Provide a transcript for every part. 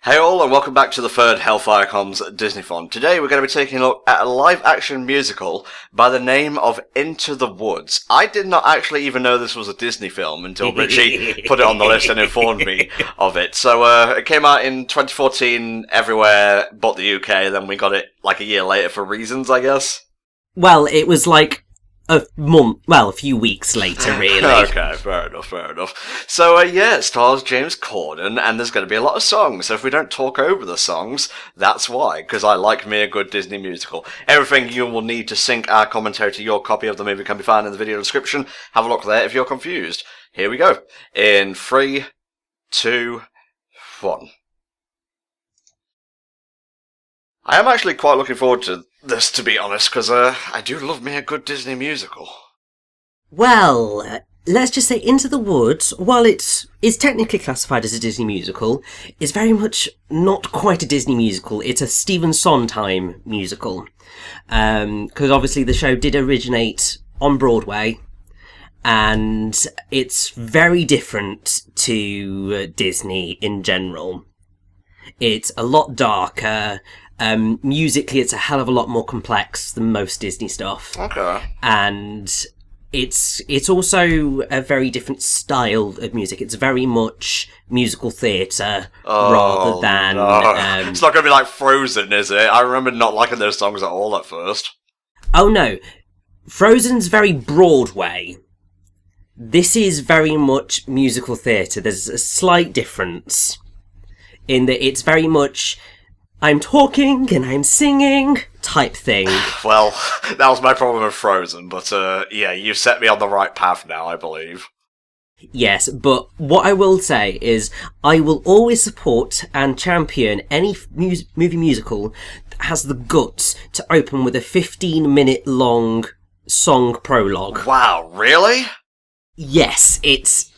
Hey all, and welcome back to the third HellfireComms Disneython. Today we're going to be taking a look at a live-action musical by the name of Into the Woods. I did not actually even know this was a Disney film until Richie put it on the list and informed me of it. So it came out in 2014 everywhere but the UK, then we got it like a year later for reasons, I guess. Well, it was like a few weeks later, really. Okay, fair enough. So, it stars James Corden, and there's going to be a lot of songs, so if we don't talk over the songs, that's why, because I like me a good Disney musical. Everything you will need to sync our commentary to your copy of the movie can be found in the video description. Have a look there if you're confused. Here we go. In 3, 2, 1. I am actually quite looking forward to this, to be honest, because I do love me a good Disney musical. Well, let's just say Into the Woods, while it is technically classified as a Disney musical, is very much not quite a Disney musical. It's a Stephen Sondheim musical. Because obviously the show did originate on Broadway, and it's very different to Disney in general. It's a lot darker. Musically, it's a hell of a lot more complex than most Disney stuff. Okay. And it's also a very different style of music. It's very much musical theatre rather than... No. It's not going to be like Frozen, is it? I remember not liking those songs at all at first. Oh no. Frozen's very Broadway. This is very much musical theatre. There's a slight difference in that it's very much... I'm talking and I'm singing type thing. Well, that was my problem with Frozen, but you set me on the right path now, I believe. Yes, but what I will say is I will always support and champion any movie musical that has the guts to open with a 15-minute long song prologue. Wow, really? Yes, it's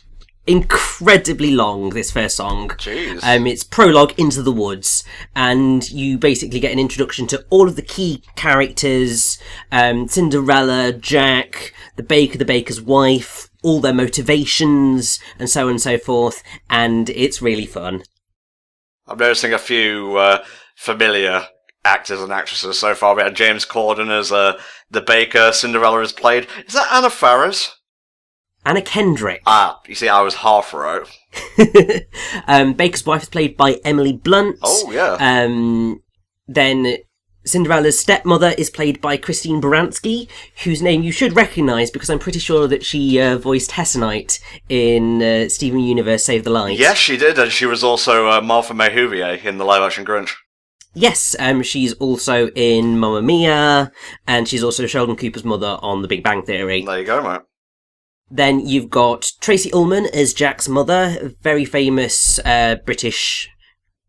incredibly long, this first song. Jeez. It's prologue Into the Woods, and you basically get an introduction to all of the key characters, Cinderella, Jack, the baker, the baker's wife, all their motivations, and so on and so forth, and it's really fun. I'm noticing a few familiar actors and actresses so far. We had James Corden as the baker, Cinderella is played. Is that Anna Faris? Anna Kendrick. Ah, you see, I was half right. Baker's wife is played by Emily Blunt. Oh, yeah. Then Cinderella's stepmother is played by Christine Baranski, whose name you should recognise because I'm pretty sure that she voiced Hessenite in Steven Universe Save the Light. Yes, she did, and she was also Martha May Whovier in the live-action Grinch. Yes, she's also in Mamma Mia, and she's also Sheldon Cooper's mother on The Big Bang Theory. There you go, mate. Then you've got Tracy Ullman as Jack's mother, a very famous British,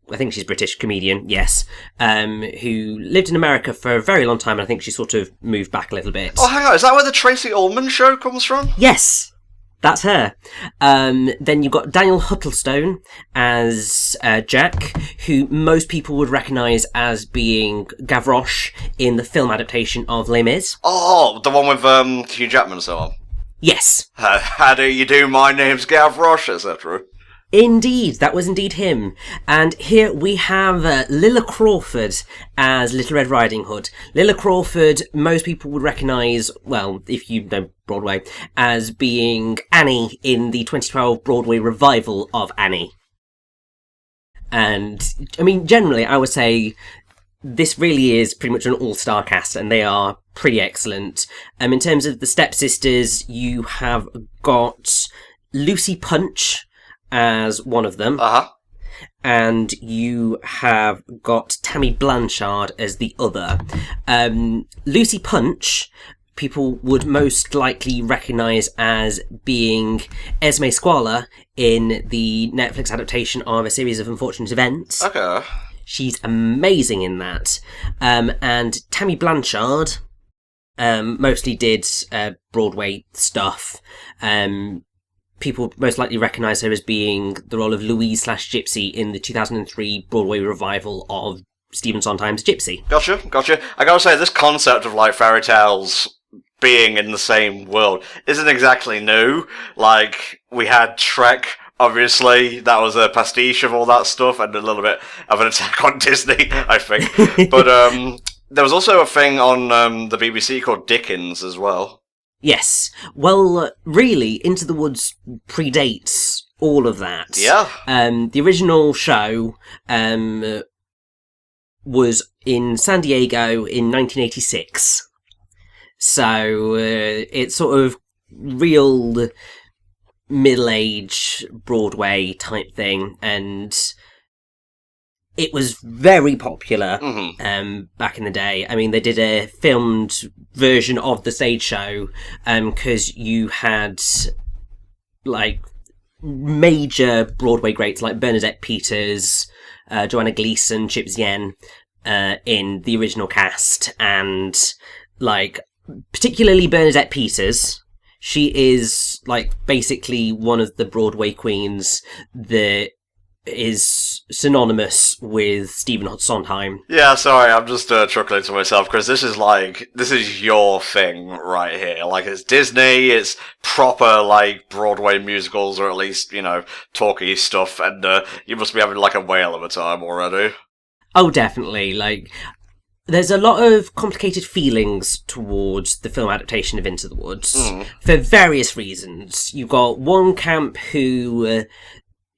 I think she's British comedian, yes, who lived in America for a very long time, and I think she sort of moved back a little bit. Oh, hang on, is that where the Tracy Ullman show comes from? Yes, that's her. Then you've got Daniel Huddlestone as Jack, who most people would recognise as being Gavroche in the film adaptation of Les Mis. Oh, the one with Hugh Jackman and so on. Yes. How do you do? My name's Gavroche, etc. Indeed, that was indeed him. And here we have Lilla Crawford as Little Red Riding Hood. Lilla Crawford, most people would recognise, well, if you know Broadway, as being Annie in the 2012 Broadway revival of Annie. And, I mean, generally, I would say this really is pretty much an all-star cast, and they are pretty excellent. In terms of the stepsisters, you have got Lucy Punch as one of them. Uh-huh. And you have got Tammy Blanchard as the other. Lucy Punch, people would most likely recognise as being Esme Squala in the Netflix adaptation of A Series of Unfortunate Events. Okay. She's amazing in that. And Tammy Blanchard mostly did Broadway stuff. People most likely recognise her as being the role of Louise/Gypsy in the 2003 Broadway revival of Stephen Sondheim's Gypsy. Gotcha. I gotta say, this concept of, like, fairy tales being in the same world isn't exactly new. Like, we had Shrek Obviously, that was a pastiche of all that stuff and a little bit of an attack on Disney, I think. But there was also a thing on the BBC called Dickens as well. Yes. Well, really, Into the Woods predates all of that. Yeah. The original show was in San Diego in 1986. So it's sort of real middle-age Broadway type thing, and it was very popular back in the day. I mean, they did a filmed version of the stage show because you had like major Broadway greats like Bernadette Peters, Joanna Gleason, Chip Zien in the original cast, and like particularly Bernadette Peters. She is like basically one of the Broadway queens that is synonymous with Stephen Sondheim. Yeah, sorry, I'm just chuckling to myself because this is your thing right here. Like, it's Disney, it's proper, like, Broadway musicals, or at least, talky stuff, and you must be having, like, a whale of a time already. Oh, definitely. Like, there's a lot of complicated feelings towards the film adaptation of Into the Woods for various reasons. You've got one camp who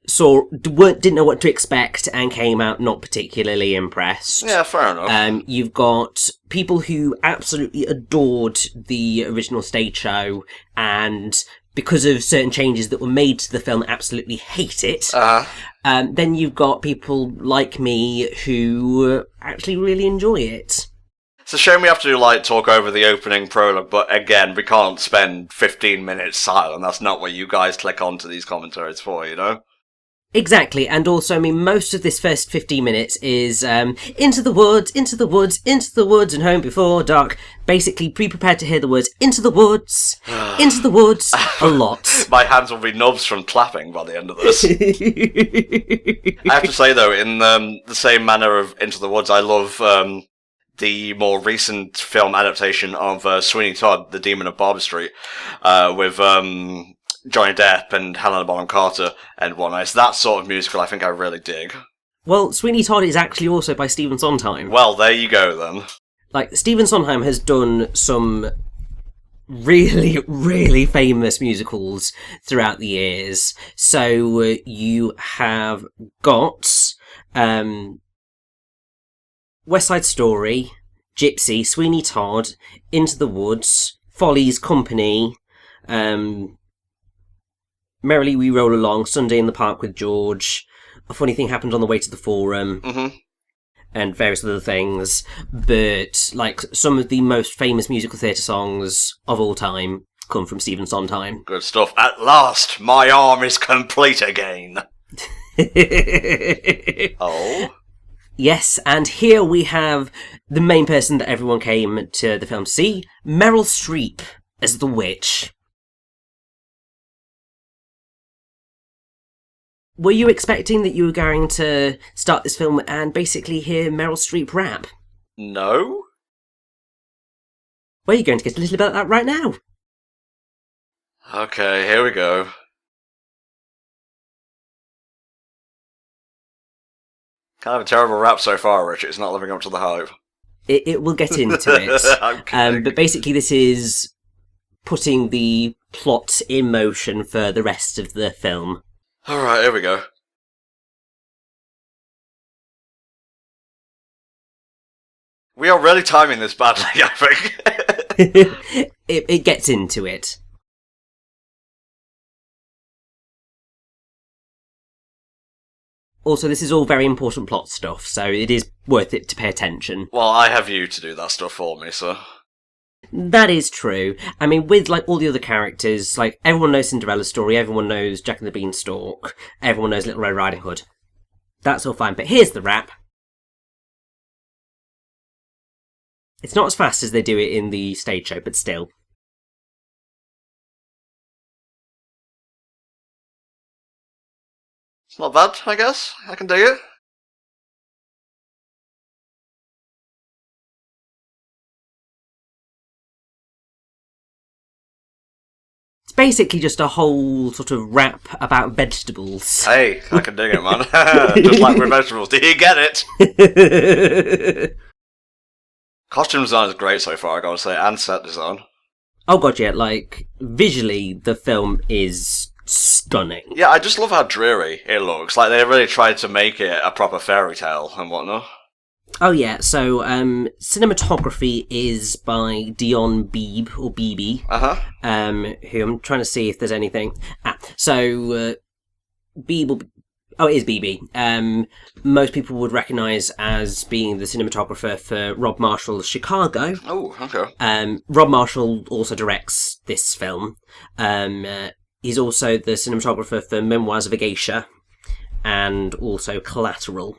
didn't know what to expect and came out not particularly impressed. Yeah, fair enough. You've got people who absolutely adored the original stage show and because of certain changes that were made to the film absolutely hate it. Then you've got people like me who actually really enjoy it. It's a shame we have to, talk over the opening prologue, but again, we can't spend 15 minutes silent. That's not what you guys click onto these commentaries for, Exactly, and also, I mean, most of this first 15 minutes is into the woods, into the woods, into the woods, and home before dark. Basically, pre-prepared to hear the words, into the woods, a lot. My hands will be nubs from clapping by the end of this. I have to say, though, in the same manner of Into the Woods, I love the more recent film adaptation of Sweeney Todd, The Demon of Barber Street, with Johnny Depp and Helena Bonham Carter and whatnot. It's that sort of musical I think I really dig. Well, Sweeney Todd is actually also by Stephen Sondheim. Well, there you go then. Like, Stephen Sondheim has done some really, really famous musicals throughout the years. So you have got West Side Story, Gypsy, Sweeney Todd, Into the Woods, Follies Company, Merrily We Roll Along, Sunday in the Park with George, A Funny Thing Happened on the Way to the Forum, and various other things. But, like, some of the most famous musical theatre songs of all time come from Stephen Sondheim. Good stuff. At last, my arm is complete again. Oh? Yes, and here we have the main person that everyone came to the film to see, Meryl Streep as the witch. Were you expecting that you were going to start this film and basically hear Meryl Streep rap? No. Well, you're going to get a little bit of that right now. Okay, here we go. Kind of a terrible rap so far, Rich. It's not living up to the hype. It will get into it. But basically this is putting the plot in motion for the rest of the film. Alright, here we go. We are really timing this badly, I think. It gets into it. Also, this is all very important plot stuff, so it is worth it to pay attention. Well, I have you to do that stuff for me, so... That is true. I mean, with, like, all the other characters, like, everyone knows Cinderella's story, everyone knows Jack and the Beanstalk, everyone knows Little Red Riding Hood. That's all fine, but here's the rap. It's not as fast as they do it in the stage show, but still. It's not bad, I guess. I can dig it. It's basically just a whole sort of rap about vegetables. Hey, I can dig it, man. Just like with vegetables. Do you get it? Costume design is great so far, I gotta say, and set design. Oh god, yeah, like, visually, the film is stunning. Yeah, I just love how dreary it looks. Like, they really tried to make it a proper fairy tale and whatnot. Oh yeah, so cinematography is by Dion Beebe, or Beebe, who I'm trying to see if there's anything. Beebe, it is Beebe. Most people would recognise as being the cinematographer for Rob Marshall's Chicago. Oh, okay. Rob Marshall also directs this film. He's also the cinematographer for Memoirs of a Geisha, and also Collateral.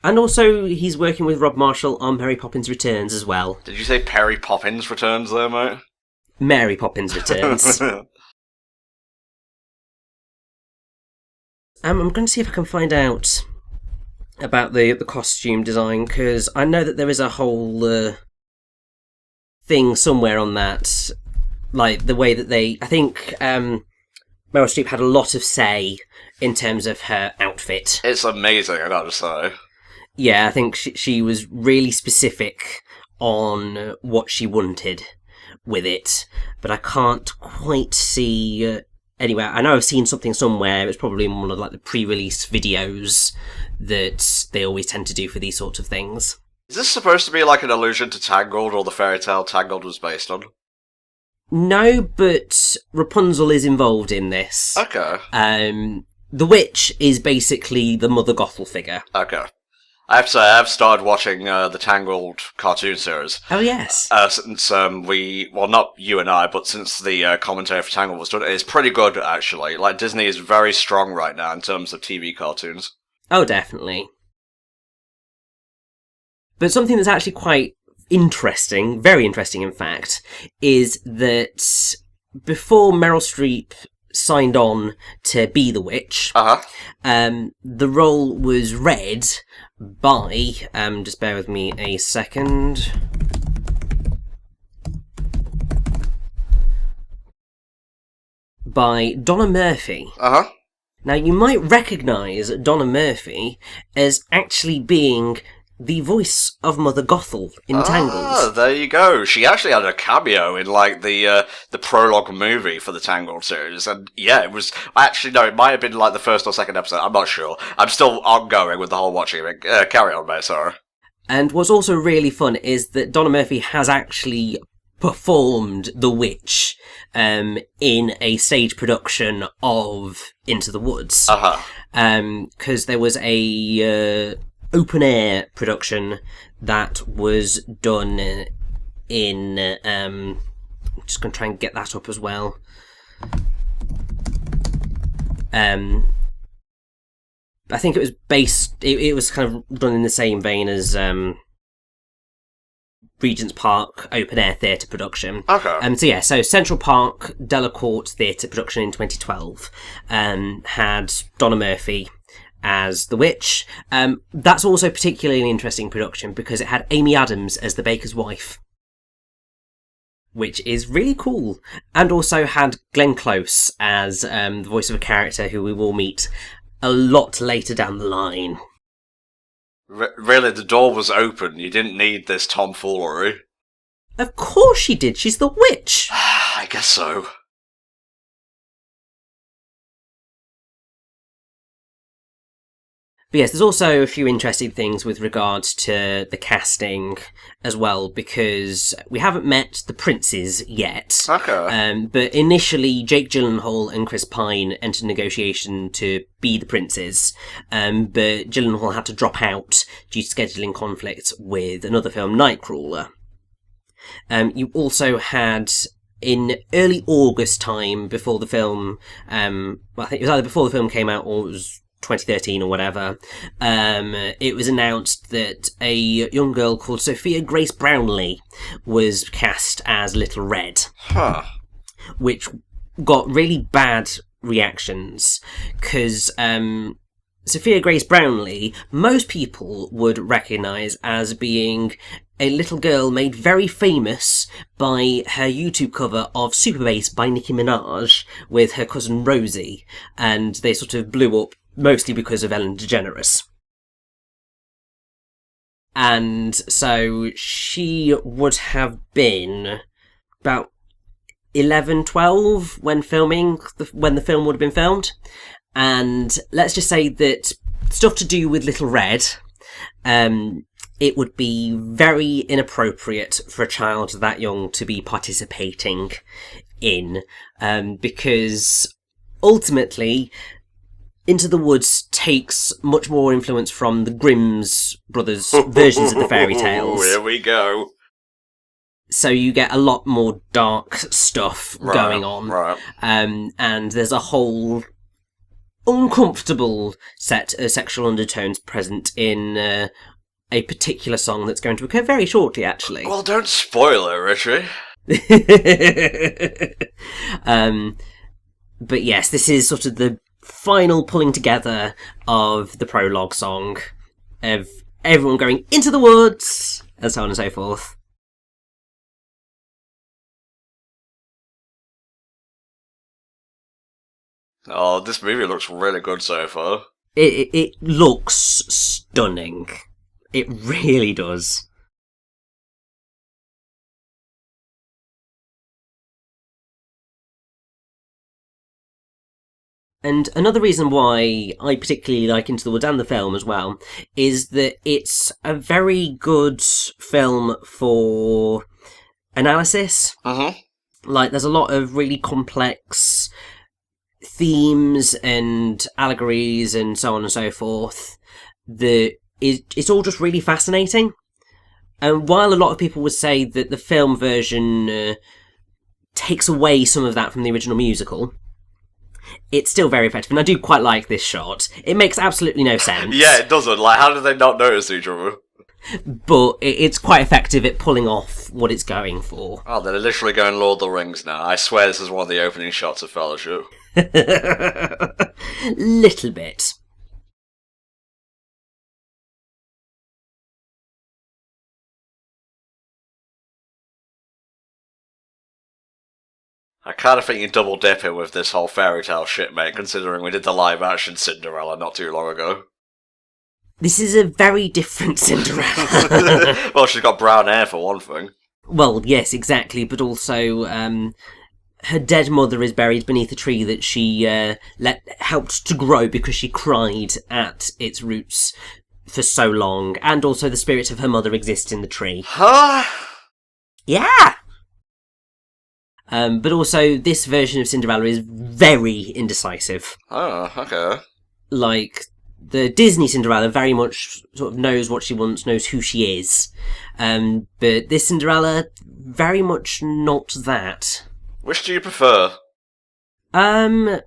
And also, he's working with Rob Marshall on Mary Poppins Returns as well. Did you say Perry Poppins Returns there, mate? Mary Poppins Returns. I'm going to see if I can find out about the costume design, because I know that there is a whole thing somewhere on that. Like, the way that I think Meryl Streep had a lot of say in terms of her outfit. It's amazing, I gotta say. Yeah, I think she was really specific on what she wanted with it, but I can't quite see anywhere. I know I've seen something somewhere. It's probably in one of like the pre-release videos that they always tend to do for these sorts of things. Is this supposed to be like an allusion to Tangled, or the fairy tale Tangled was based on? No, but Rapunzel is involved in this. Okay. The witch is basically the Mother Gothel figure. Okay. I have to say, I've started watching the Tangled cartoon series. Oh, yes. Since not you and I, but since the commentary for Tangled was done, it's pretty good, actually. Like, Disney is very strong right now in terms of TV cartoons. Oh, definitely. But something that's actually quite interesting, very interesting in fact, is that before Meryl Streep signed on to be the witch, the role was read by, just bear with me a second, by Donna Murphy. Now, you might recognise Donna Murphy as actually being the voice of Mother Gothel in Tangled. Ah, there you go. She actually had a cameo in, like, the prologue movie for the Tangled series, and yeah, it was... Actually, no, it might have been, like, the first or second episode, I'm not sure. I'm still ongoing with the whole watching of it. Carry on, mate, sorry. And what's also really fun is that Donna Murphy has actually performed the witch in a stage production of Into the Woods. Because there was a... open-air production that was done in... I'm just going to try and get that up as well. I think it was based... It was kind of done in the same vein as Regent's Park open-air theatre production. So Central Park Delacorte Theatre production in 2012 had Donna Murphy as the witch. That's also particularly an interesting production because it had Amy Adams as the baker's wife, which is really cool, and also had Glenn Close as the voice of a character who we will meet a lot later down the line. Really, the door was open. You didn't need this tomfoolery. Of course she did. She's the witch. I guess so. But yes, there's also a few interesting things with regards to the casting as well, because we haven't met the princes yet. But initially, Jake Gyllenhaal and Chris Pine entered negotiation to be the princes, but Gyllenhaal had to drop out due to scheduling conflicts with another film, Nightcrawler. You also had... in early August time, before the film... I think it was either before the film came out or it was 2013 or whatever, it was announced that a young girl called Sophia Grace Brownlee was cast as Little Red. Which got really bad reactions, because Sophia Grace Brownlee, most people would recognise as being a little girl made very famous by her YouTube cover of Super Bass by Nicki Minaj with her cousin Rosie, and they sort of blew up mostly because of Ellen DeGeneres. And so she would have been about 11, 12 when the film would have been filmed. And let's just say that stuff to do with Little Red, it would be very inappropriate for a child that young to be participating in, because ultimately Into the Woods takes much more influence from the Grimm's brothers' versions of the fairy tales. Here we go. So you get a lot more dark stuff going on. Right. And there's a whole uncomfortable set of sexual undertones present in a particular song that's going to occur very shortly, actually. Well, don't spoil it, Richie. But yes, this is sort of the final pulling together of the prologue song, of everyone going into the woods, and so on and so forth. Oh, this movie looks really good so far. It looks stunning. It really does. And another reason why I particularly like Into the Woods and the film as well is that it's a very good film for analysis. Like, there's a lot of really complex themes and allegories and so on and so forth that it's all just really fascinating. And while a lot of people would say that the film version takes away some of that from the original musical, it's still very effective, and I do quite like this shot. It makes absolutely no sense. Yeah, it doesn't. Like, how did they not notice each other? But it's quite effective at pulling off what it's going for. Oh, they're literally going Lord of the Rings now. I swear this is one of the opening shots of Fellowship. Little bit. I kind of think you're double dipping with this whole fairy tale shit, mate, considering we did the live action Cinderella not too long ago. This is a very different Cinderella. Well, she's got brown hair for one thing. Well, yes, exactly, but also her dead mother is buried beneath a tree that she helped to grow because she cried at its roots for so long, and also the spirit of her mother exists in the tree. Huh? Yeah! But also, this version of Cinderella is very indecisive. Oh, okay. Like, the Disney Cinderella very much sort of knows what she wants, knows who she is. But this Cinderella, very much not that. Which do you prefer? I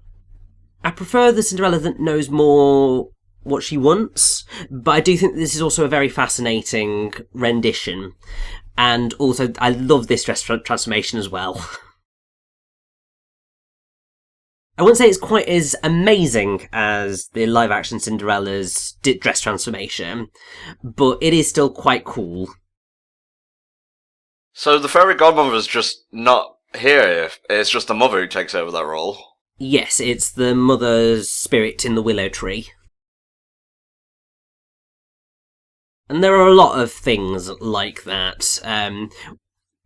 prefer the Cinderella that knows more what she wants, but I do think this is also a very fascinating rendition. And also, I love this dress transformation as well. I wouldn't say it's quite as amazing as the live-action Cinderella's dress transformation, but it is still quite cool. So the fairy godmother's just not here, it's just the mother who takes over that role? Yes, it's the mother's spirit in the willow tree. And there are a lot of things like that.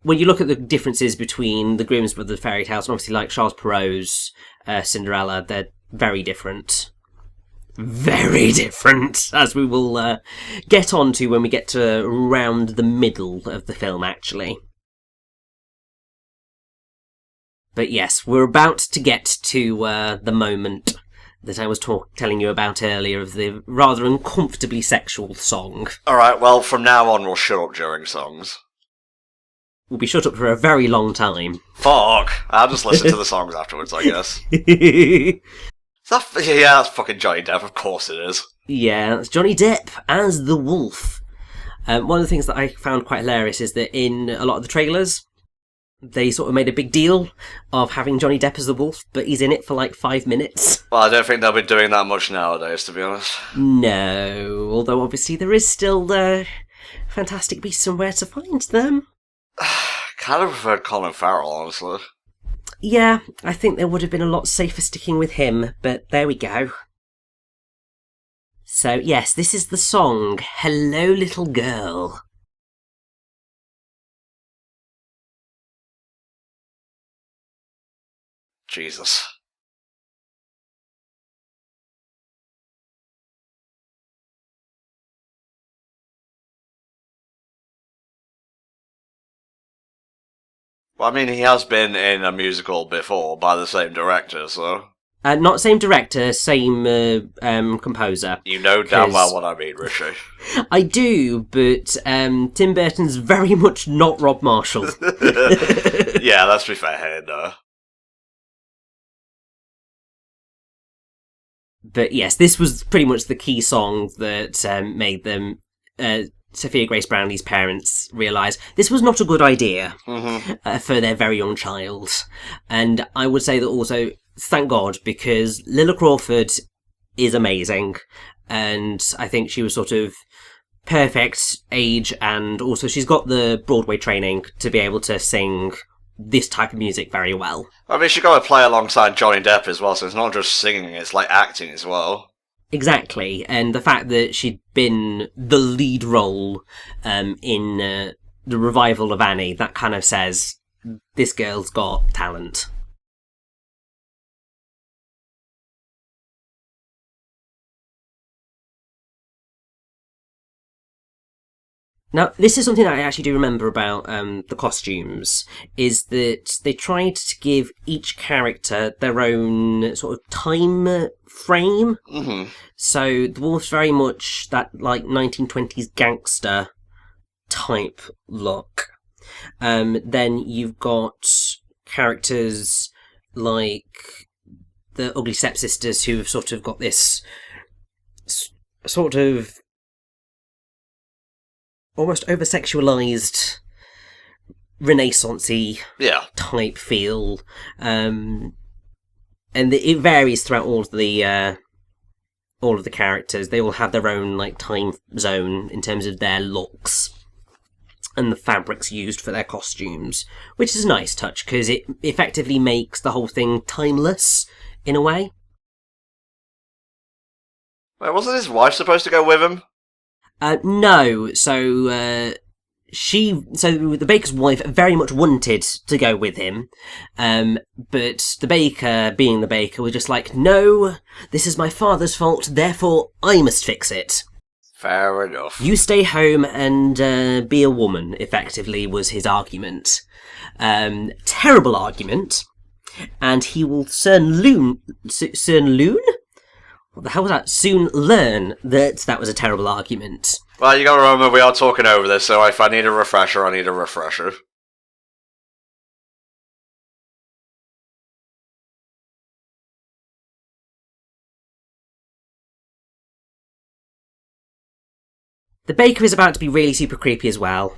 When you look at the differences between the Grimm's Brothers fairy tales and obviously like Charles Perrault's Cinderella, they're very different. Very different, as we will get on to when we get to around the middle of the film, actually. But yes, we're about to get to the moment that I was telling you about earlier of the rather uncomfortably sexual song. Alright, well, from now on we'll shut up during songs. We'll be shut up for a very long time. Fuck! I'll just listen to the songs afterwards, I guess. That's fucking Johnny Depp, of course it is. Yeah, it's Johnny Depp as the wolf. One of the things that I found quite hilarious is that in a lot of the trailers, They sort of made a big deal of having Johnny Depp as the wolf, but he's in it for like 5 minutes. Well, I don't think they'll be doing that much nowadays, to be honest. No, although obviously there is still the Fantastic Beasts and Where to Find Them. Kind of preferred Colin Farrell, honestly. Yeah, I think they would have been a lot safer sticking with him, but there we go. So yes, this is the song, Hello Little Girl. Jesus. Well, I mean, he has been in a musical before by the same director, so... Not same director, same composer. You know damn well what I mean, Rishi. I do, but Tim Burton's very much not Rob Marshall. Yeah, let's be fair here, no. But yes, this was pretty much the key song that made them, Sophia Grace Brownlee's parents, realise this was not a good idea for their very young child. And I would say that also, thank God, because Lilla Crawford is amazing. And I think she was sort of perfect age, and also she's got the Broadway training to be able to sing this type of music very well. I mean, she's got to play alongside Johnny Depp as well, so it's not just singing, it's like acting as well. Exactly, and the fact that she'd been the lead role in the revival of Annie, that kind of says this girl's got talent. Now, this is something that I actually do remember about the costumes, is that they tried to give each character their own sort of time frame. Mm-hmm. So the wolf's very much that like 1920s gangster type look. Then you've got characters like the Ugly Stepsisters, who've sort of got this sort of almost over-sexualised, Renaissance-y type feel. And it varies throughout all of the characters. They all have their own like time zone in terms of their looks and the fabrics used for their costumes, which is a nice touch because it effectively makes the whole thing timeless in a way. Wait, wasn't his wife supposed to go with him? No, so the baker's wife very much wanted to go with him, but the baker, being the baker, was just like, no, this is my father's fault, therefore I must fix it. Fair enough. You stay home and be a woman, effectively, was his argument. Terrible argument, and he will soon learn? What the hell was that? Soon learn that was a terrible argument. Well, you gotta remember we are talking over this, so if I need a refresher, I need a refresher. The baker is about to be really super creepy as well.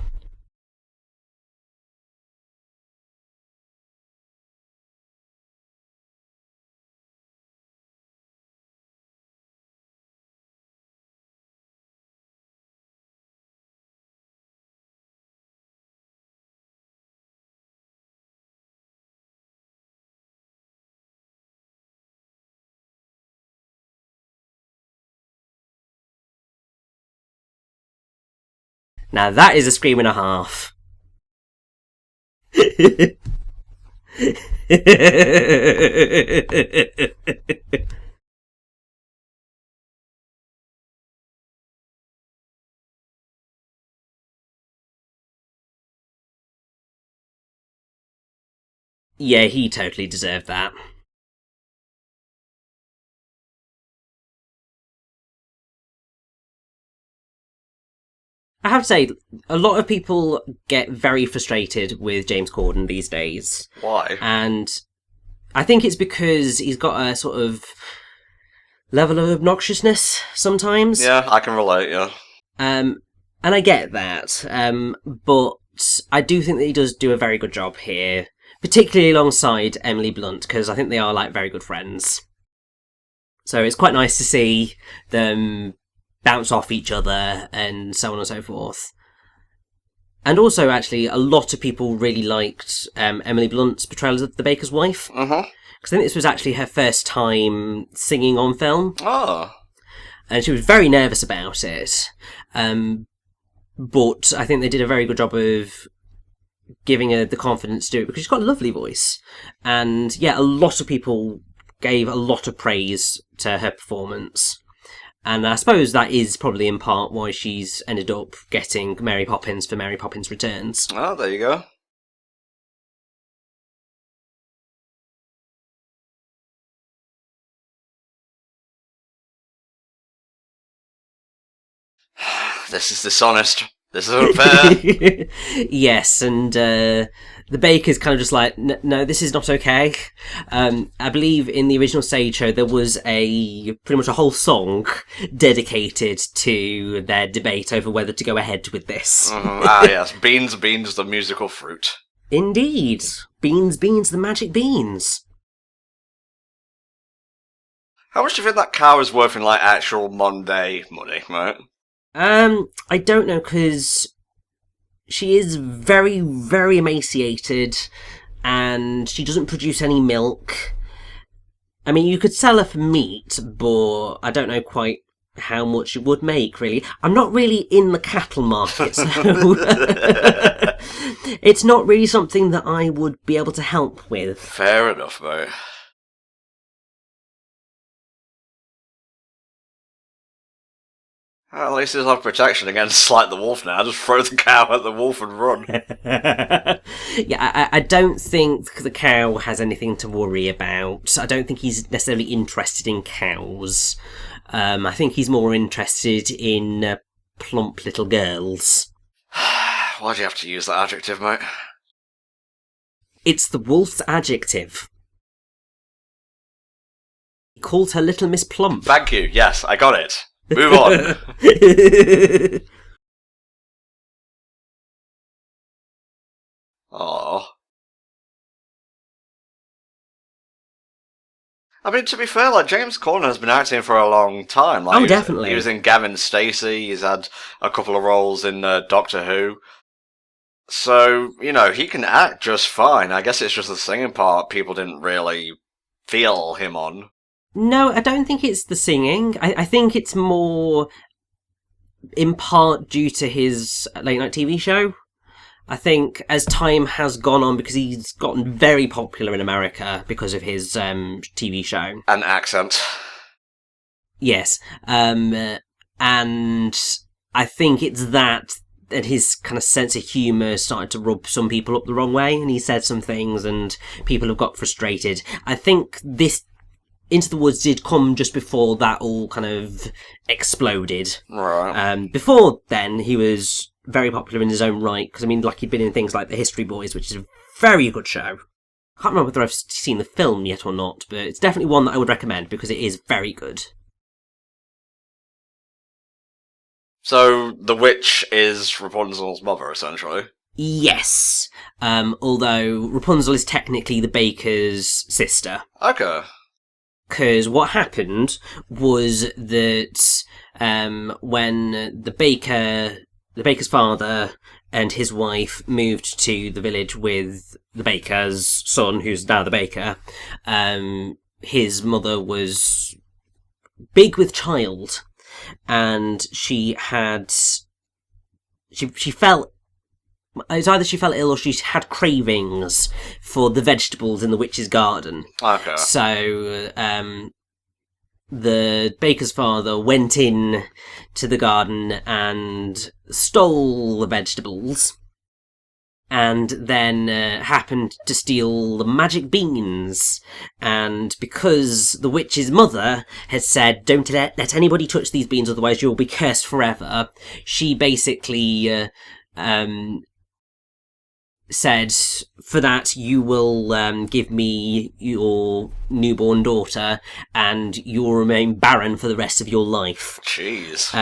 Now that is a scream and a half. Yeah, he totally deserved that. I have to say, a lot of people get very frustrated with James Corden these days. Why? And I think it's because he's got a sort of level of obnoxiousness sometimes. Yeah, I can relate, yeah. And I get that. But but I do think that he does do a very good job here, particularly alongside Emily Blunt, because I think they are like very good friends. So it's quite nice to see them bounce off each other and so on and so forth. And also, actually, a lot of people really liked Emily Blunt's portrayal of the baker's wife. Uh-huh. Because I think this was actually her first time singing on film. Oh. And she was very nervous about it. But I think they did a very good job of giving her the confidence to do it, because she's got a lovely voice. And yeah, a lot of people gave a lot of praise to her performance. And I suppose that is probably in part why she's ended up getting Mary Poppins for Mary Poppins Returns. Oh, there you go. This is dishonest. This isn't fair. Yes, and the baker's kind of just like, no, this is not okay. I believe in the original stage show there was pretty much a whole song dedicated to their debate over whether to go ahead with this. Yes, Beans, Beans, the musical fruit. Indeed. Beans, Beans, the magic beans. How much do you think that cow is worth in, like, actual Monday money, right? I don't know, because she is very, very emaciated, and she doesn't produce any milk. I mean, you could sell her for meat, but I don't know quite how much it would make, really. I'm not really in the cattle market, so it's not really something that I would be able to help with. Fair enough, mate. At least he'll have protection against, like, the wolf now. Just throw the cow at the wolf and run. Yeah, I don't think the cow has anything to worry about. I don't think he's necessarily interested in cows. I think he's more interested in plump little girls. Why do you have to use that adjective, mate? It's the wolf's adjective. He called her Little Miss Plump. Thank you, yes, I got it. Move on. Aww. I mean, to be fair, like, James Corden has been acting for a long time. Like, definitely. He was in Gavin Stacey, he's had a couple of roles in Doctor Who. So, you know, he can act just fine. I guess it's just the singing part people didn't really feel him on. No, I don't think it's the singing. I think it's more in part due to his late night TV show. I think as time has gone on, because he's gotten very popular in America because of his TV show. An accent. Yes. And I think it's that and his kind of sense of humour started to rub some people up the wrong way, and he said some things and people have got frustrated. I think this Into the Woods did come just before that all kind of exploded. Right. Before then, he was very popular in his own right, because, I mean, like, he'd been in things like The History Boys, which is a very good show. I can't remember whether I've seen the film yet or not, but it's definitely one that I would recommend, because it is very good. So, the witch is Rapunzel's mother, essentially? Yes. Although Rapunzel is technically the baker's sister. Okay. Because what happened was that when the baker's father and his wife moved to the village with the baker's son, who's now the baker, his mother was big with child, and she felt, it's either she felt ill or she had cravings for the vegetables in the witch's garden. Okay. So, the baker's father went in to the garden and stole the vegetables, and then happened to steal the magic beans. And because the witch's mother had said, don't let anybody touch these beans, otherwise you'll be cursed forever, she basically said, for that you will give me your newborn daughter and you'll remain barren for the rest of your life. Jeez.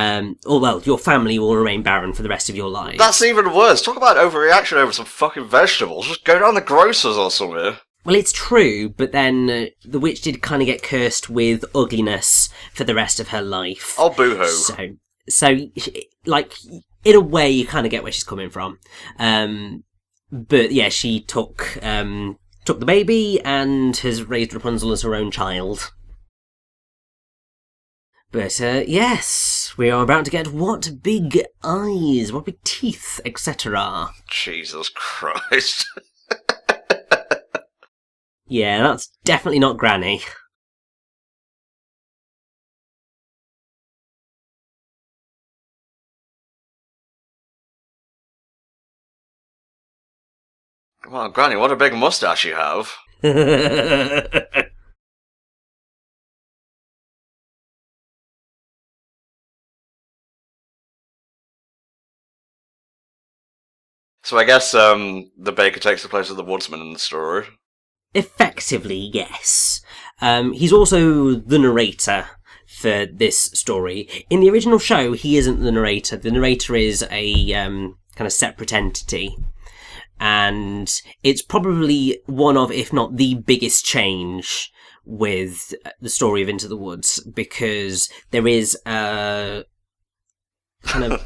Or, well, your family will remain barren for the rest of your life. That's even worse. Talk about overreaction over some fucking vegetables. Just go down the grocers or something. Well, it's true, but then the witch did kind of get cursed with ugliness for the rest of her life. Oh, boo-hoo. So, like, in a way, you kind of get where she's coming from. But yeah, she took the baby and has raised Rapunzel as her own child. But yes, we are about to get what big eyes, what big teeth, etc. Jesus Christ. Yeah, that's definitely not Granny. Well, Granny, what a big mustache you have. So I guess the baker takes the place of the woodsman in the story. Effectively, yes. He's also the narrator for this story. In the original show, he isn't the narrator. The narrator is a kind of separate entity. And it's probably one of, if not the biggest change with the story of Into the Woods, because there is a kind of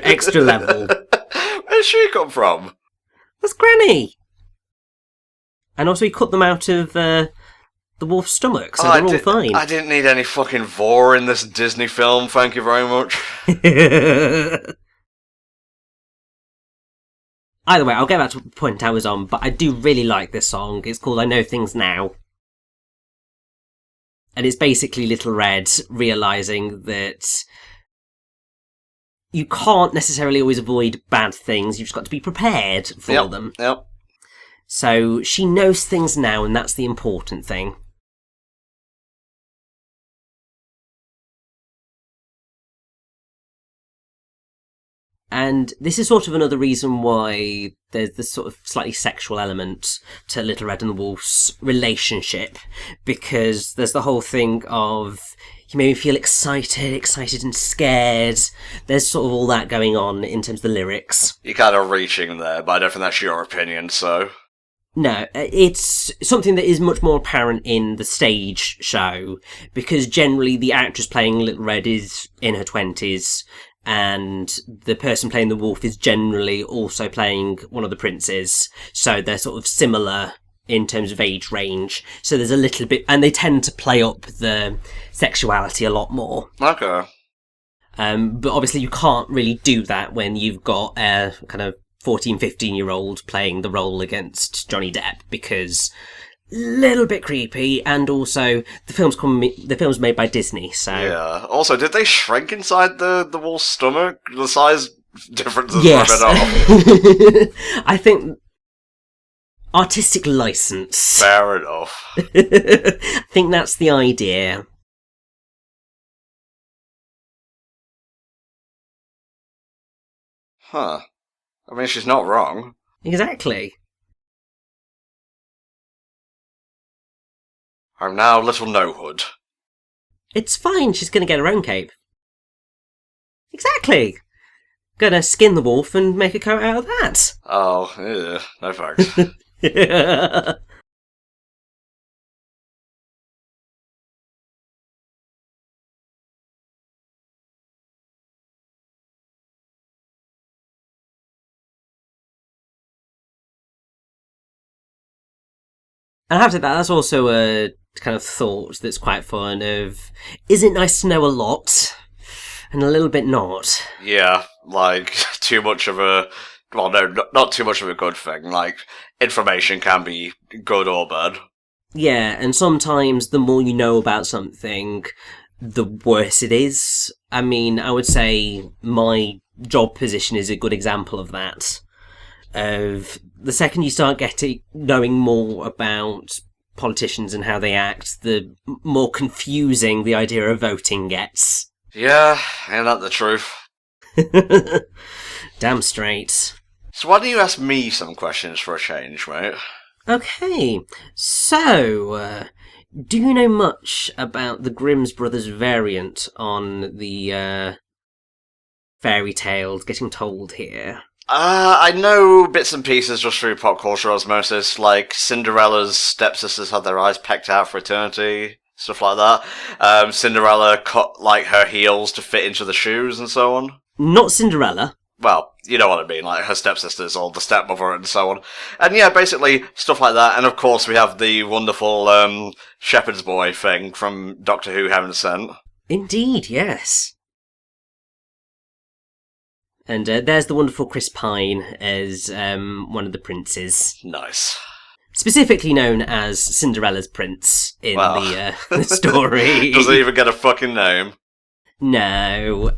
extra level. Where's she come from? That's Granny! And also he cut them out of the wolf's stomach, so they're all fine. I didn't need any fucking vor in this Disney film, thank you very much. Either way, I'll get back to the point I was on, but I do really like this song. It's called I Know Things Now. And it's basically Little Red realising that you can't necessarily always avoid bad things, you've just got to be prepared for them. Yep. So she knows things now, and that's the important thing. And this is sort of another reason why there's this sort of slightly sexual element to Little Red and the Wolf's relationship, because there's the whole thing of, you made me feel excited and scared. There's sort of all that going on in terms of the lyrics. You're kind of reaching there, but I don't think that's your opinion, so... No, it's something that is much more apparent in the stage show, because generally the actress playing Little Red is in her 20s, and the person playing the wolf is generally also playing one of the princes, so they're sort of similar in terms of age range. So there's a little bit, and they tend to play up the sexuality a lot more. Okay. But obviously you can't really do that when you've got a kind of 14, 15-year-old playing the role against Johnny Depp, because a little bit creepy, and also the film's made by Disney, so... Yeah. Also, did they shrink inside the wolf's stomach? The size differences yes. were a bit off. I think... artistic license. Fair enough. I think that's the idea. Huh. I mean, she's not wrong. Exactly. I'm now Little No Hood. It's fine, she's gonna get her own cape. Exactly. Gonna skin the wolf and make a coat out of that. Oh, yeah, no thanks. And after that, that's also a kind of thought that's quite fun of, is it nice to know a lot? And a little bit not. Yeah, like, too much of a... Well, no, not too much of a good thing. Like, information can be good or bad. Yeah, and sometimes the more you know about something, the worse it is. I mean, I would say my job position is a good example of that. Of the second you start knowing more about politicians and how they act, the more confusing the idea of voting gets. Yeah, ain't that the truth? Damn straight. So why don't you ask me some questions for a change, mate? Okay, so, do you know much about the Grimm's Brothers variant on the fairy tales getting told here? I know bits and pieces just through pop culture osmosis, like Cinderella's stepsisters had their eyes pecked out for eternity, stuff like that. Cinderella cut, like, her heels to fit into the shoes and so on. Not Cinderella. Well, you know what I mean, like her stepsisters or the stepmother and so on. And yeah, basically stuff like that. And of course we have the wonderful shepherd's boy thing from Doctor Who Heaven Sent. Indeed, yes. And there's the wonderful Chris Pine as one of the princes. Nice. Specifically known as Cinderella's prince in the story. Doesn't even get a fucking name. No.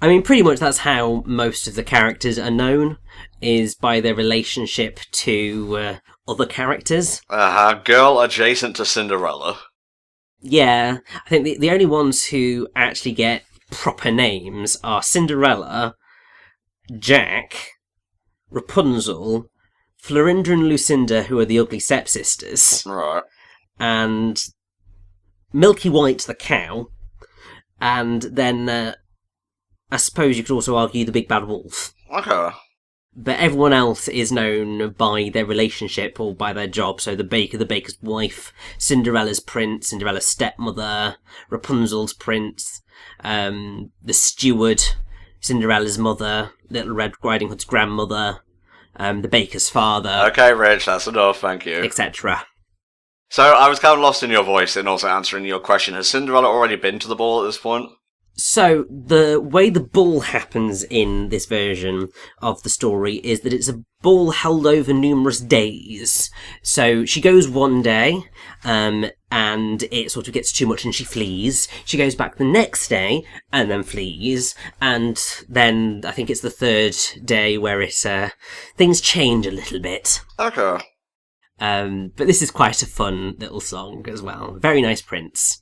I mean, pretty much that's how most of the characters are known, is by their relationship to other characters. Girl adjacent to Cinderella. Yeah, I think the only ones who actually get proper names are Cinderella, Jack, Rapunzel, Florinda and Lucinda, who are the ugly stepsisters. Right. And Milky White the cow, and then I suppose you could also argue the big bad wolf. Okay. But everyone else is known by their relationship or by their job. So the baker's wife, Cinderella's prince, Cinderella's stepmother, Rapunzel's prince, the steward, Cinderella's mother, Little Red Riding Hood's grandmother, the baker's father. Okay, Rich, that's enough, thank you. Etc. So, I was kind of lost in your voice in also answering your question. Has Cinderella already been to the ball at this point? So, the way the ball happens in this version of the story is that it's a ball held over numerous days. So, she goes one day, and it sort of gets too much and she flees. She goes back the next day, and then flees. And then, I think it's the third day where things change a little bit. Okay. But this is quite a fun little song as well. Very nice prince.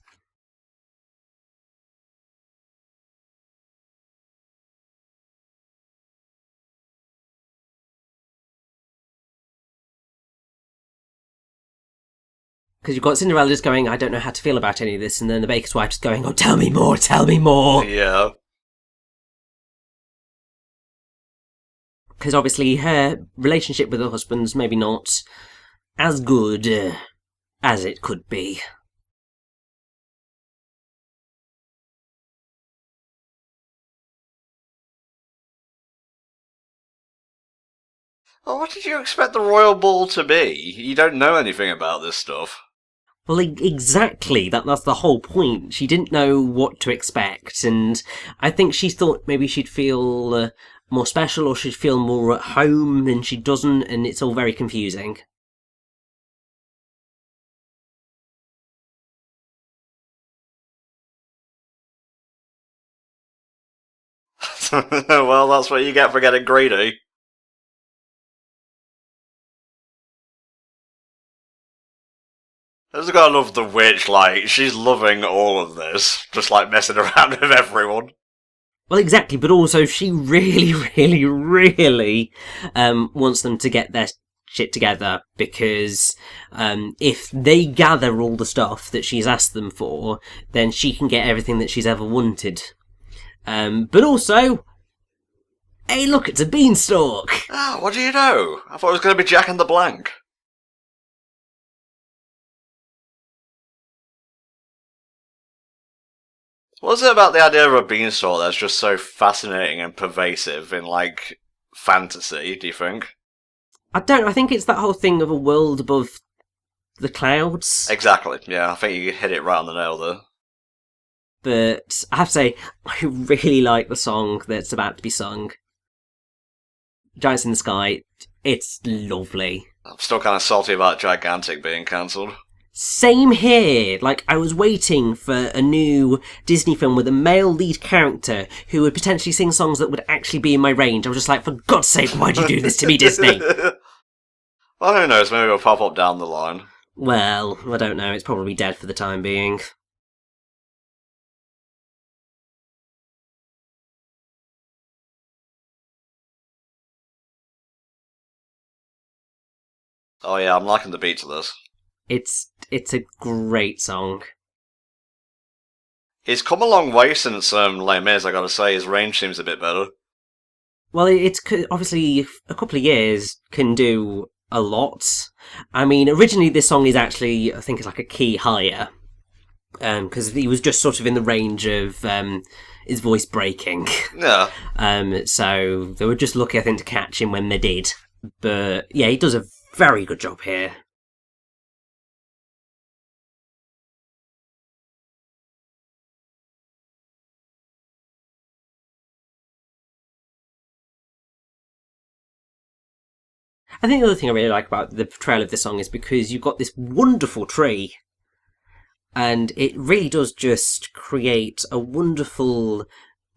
Because you've got Cinderella just going, I don't know how to feel about any of this, and then the baker's wife just going, oh, tell me more, tell me more. Yeah. Because obviously her relationship with her husband's maybe not as good as it could be. Well, what did you expect the royal ball to be? You don't know anything about this stuff. Well, exactly. That's the whole point. She didn't know what to expect, and I think she thought maybe she'd feel more special or she'd feel more at home, and she doesn't, and it's all very confusing. Well, that's what you get for getting greedy. I just gotta love the witch, like, she's loving all of this, just like messing around with everyone. Well, exactly, but also she really, really, really wants them to get their shit together, because if they gather all the stuff that she's asked them for, then she can get everything that she's ever wanted. But also, hey, look, it's a beanstalk! Ah, what do you know? I thought it was going to be Jack and the Blank. What is it about the idea of a beanstalk that's just so fascinating and pervasive in, like, fantasy, do you think? I think it's that whole thing of a world above the clouds. Exactly, yeah, I think you hit it right on the nail there. But I have to say, I really like the song that's about to be sung. Giants in the Sky, it's lovely. I'm still kind of salty about Gigantic being cancelled. Same here. Like, I was waiting for a new Disney film with a male lead character who would potentially sing songs that would actually be in my range. I was just like, for God's sake, why'd you do this to me, Disney? Well, who knows, maybe it'll pop up down the line. Well, I don't know, it's probably dead for the time being. Oh yeah, I'm liking the beat to this. It's a great song. He's come a long way since Les Mis, I gotta say. His range seems a bit better. Well, it's obviously a couple of years can do a lot. I mean, originally this song is actually, I think it's like a key higher. Because he was just sort of in the range of his voice breaking. Yeah. So they were just lucky, I think, to catch him when they did. But yeah, he does a very good job here. I think the other thing I really like about the portrayal of this song is because you've got this wonderful tree, and it really does just create a wonderful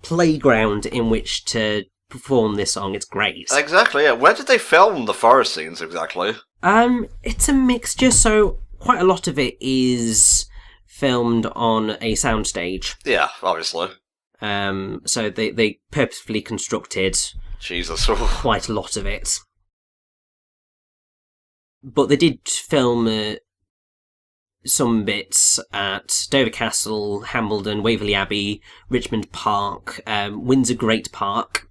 playground in which to perform this song. It's great. Exactly, yeah. Where did they film the forest scenes, exactly? It's a mixture, so quite a lot of it is filmed on a soundstage. Yeah, obviously. So they purposefully constructed Jesus. quite a lot of it. But they did film some bits at Dover Castle, Hambledon, Waverley Abbey, Richmond Park, Windsor Great Park,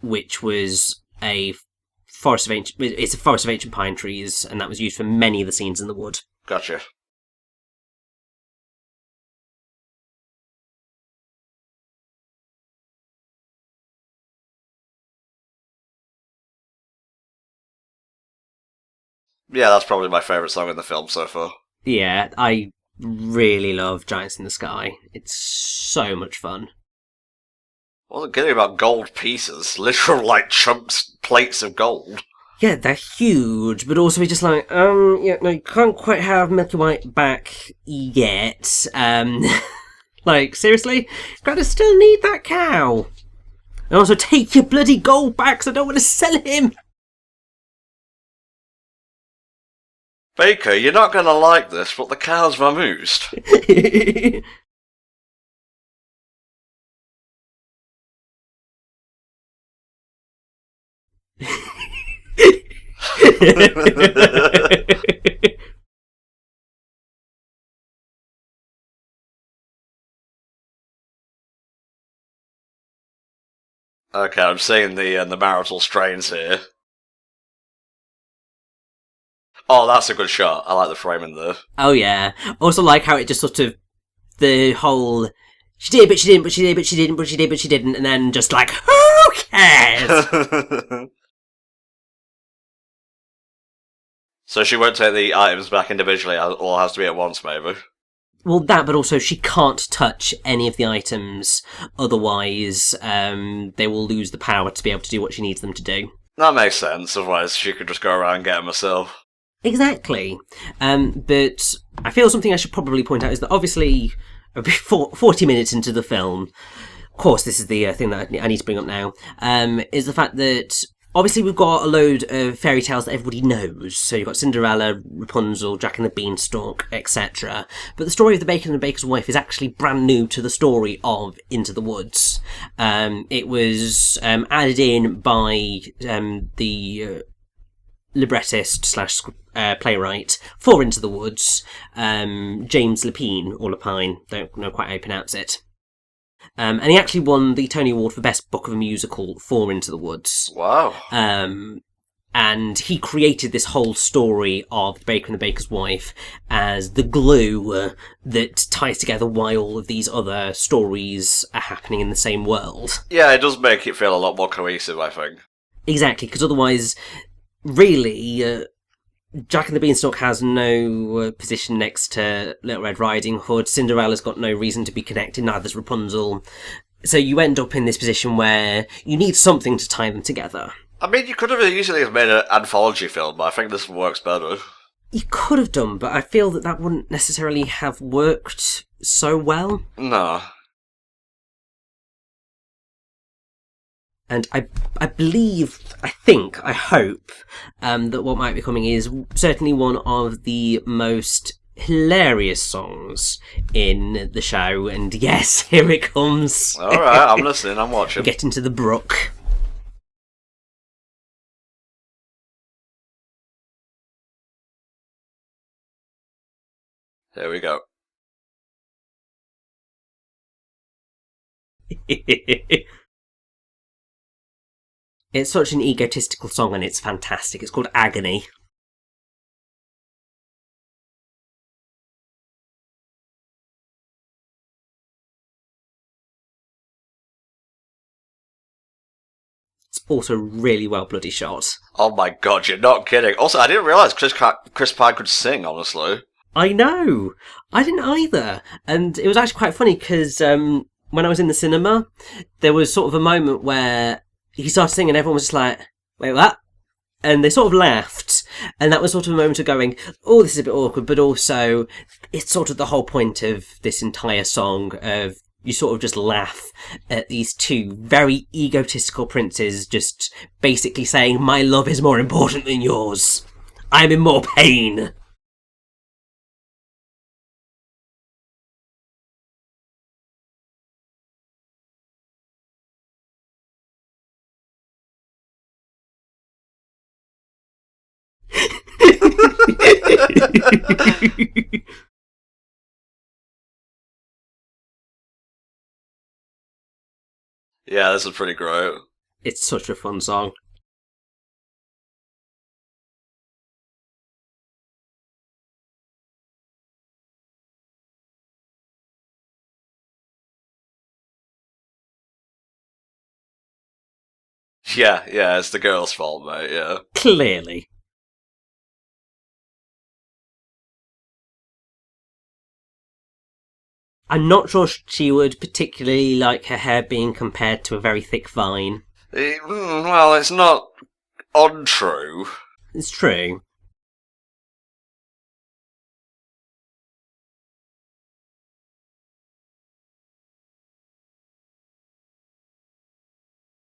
which was a forest of ancient. It's a forest of ancient pine trees, and that was used for many of the scenes in the wood. Gotcha. Yeah, that's probably my favourite song in the film so far. Yeah, I really love Giants in the Sky. It's so much fun. I wasn't kidding about gold pieces. Literal, like, chunks, plates of gold. Yeah, they're huge, but also we're just like, yeah, no, you can't quite have Milky White back yet. Like, seriously? Gotta still need that cow. And also take your bloody gold back, because I don't want to sell him. Baker, you're not gonna like this, but the cow's vamoosed. Okay, I'm seeing the marital strains here. Oh, that's a good shot. I like the framing there. Oh yeah. Also like how it just sort of, the whole, she did, but she didn't, but she did, but she didn't, but she did, but she didn't, and then just like, who cares? So she won't take the items back individually, all has to be at once, maybe? Well, that, but also she can't touch any of the items, otherwise they will lose the power to be able to do what she needs them to do. That makes sense, otherwise she could just go around and get them herself. Exactly. But I feel something I should probably point out is that obviously, before 40 minutes into the film, of course this is the thing that I need to bring up now, is the fact that obviously we've got a load of fairy tales that everybody knows. So you've got Cinderella, Rapunzel, Jack and the Beanstalk, etc. But the story of the baker and the baker's wife is actually brand new to the story of Into the Woods. It was added in by the librettist slash playwright for Into the Woods, James Lapine, or Lapine, don't know quite how you pronounce it. And he actually won the Tony Award for Best Book of a Musical for Into the Woods. Wow. And he created this whole story of the baker and the baker's wife as the glue that ties together why all of these other stories are happening in the same world. Yeah, it does make it feel a lot more cohesive, I think. Exactly, because otherwise, really, Jack and the Beanstalk has no position next to Little Red Riding Hood. Cinderella's got no reason to be connected, neither's Rapunzel. So you end up in this position where you need something to tie them together. I mean, you could have easily made an anthology film, but I think this works better. You could have done, but I feel that that wouldn't necessarily have worked so well. No. And I believe, I think, I hope, that what might be coming is certainly one of the most hilarious songs in the show. And yes, here it comes. Alright, I'm listening, I'm watching. Get into the brook. Here we go. It's such an egotistical song and it's fantastic. It's called Agony. It's also really well bloody shot. Oh my god, you're not kidding. Also, I didn't realise Chris Pine could sing, honestly. I know! I didn't either. And it was actually quite funny because when I was in the cinema, there was sort of a moment where he started singing and everyone was just like, wait, what? And they sort of laughed. And that was sort of a moment of going, oh, this is a bit awkward, but also it's sort of the whole point of this entire song of you sort of just laugh at these two very egotistical princes just basically saying, my love is more important than yours. I'm in more pain. Yeah, this is pretty great. It's such a fun song. Yeah, it's the girl's fault, mate, yeah. Clearly. I'm not sure she would particularly like her hair being compared to a very thick vine. Well, it's not untrue. It's true.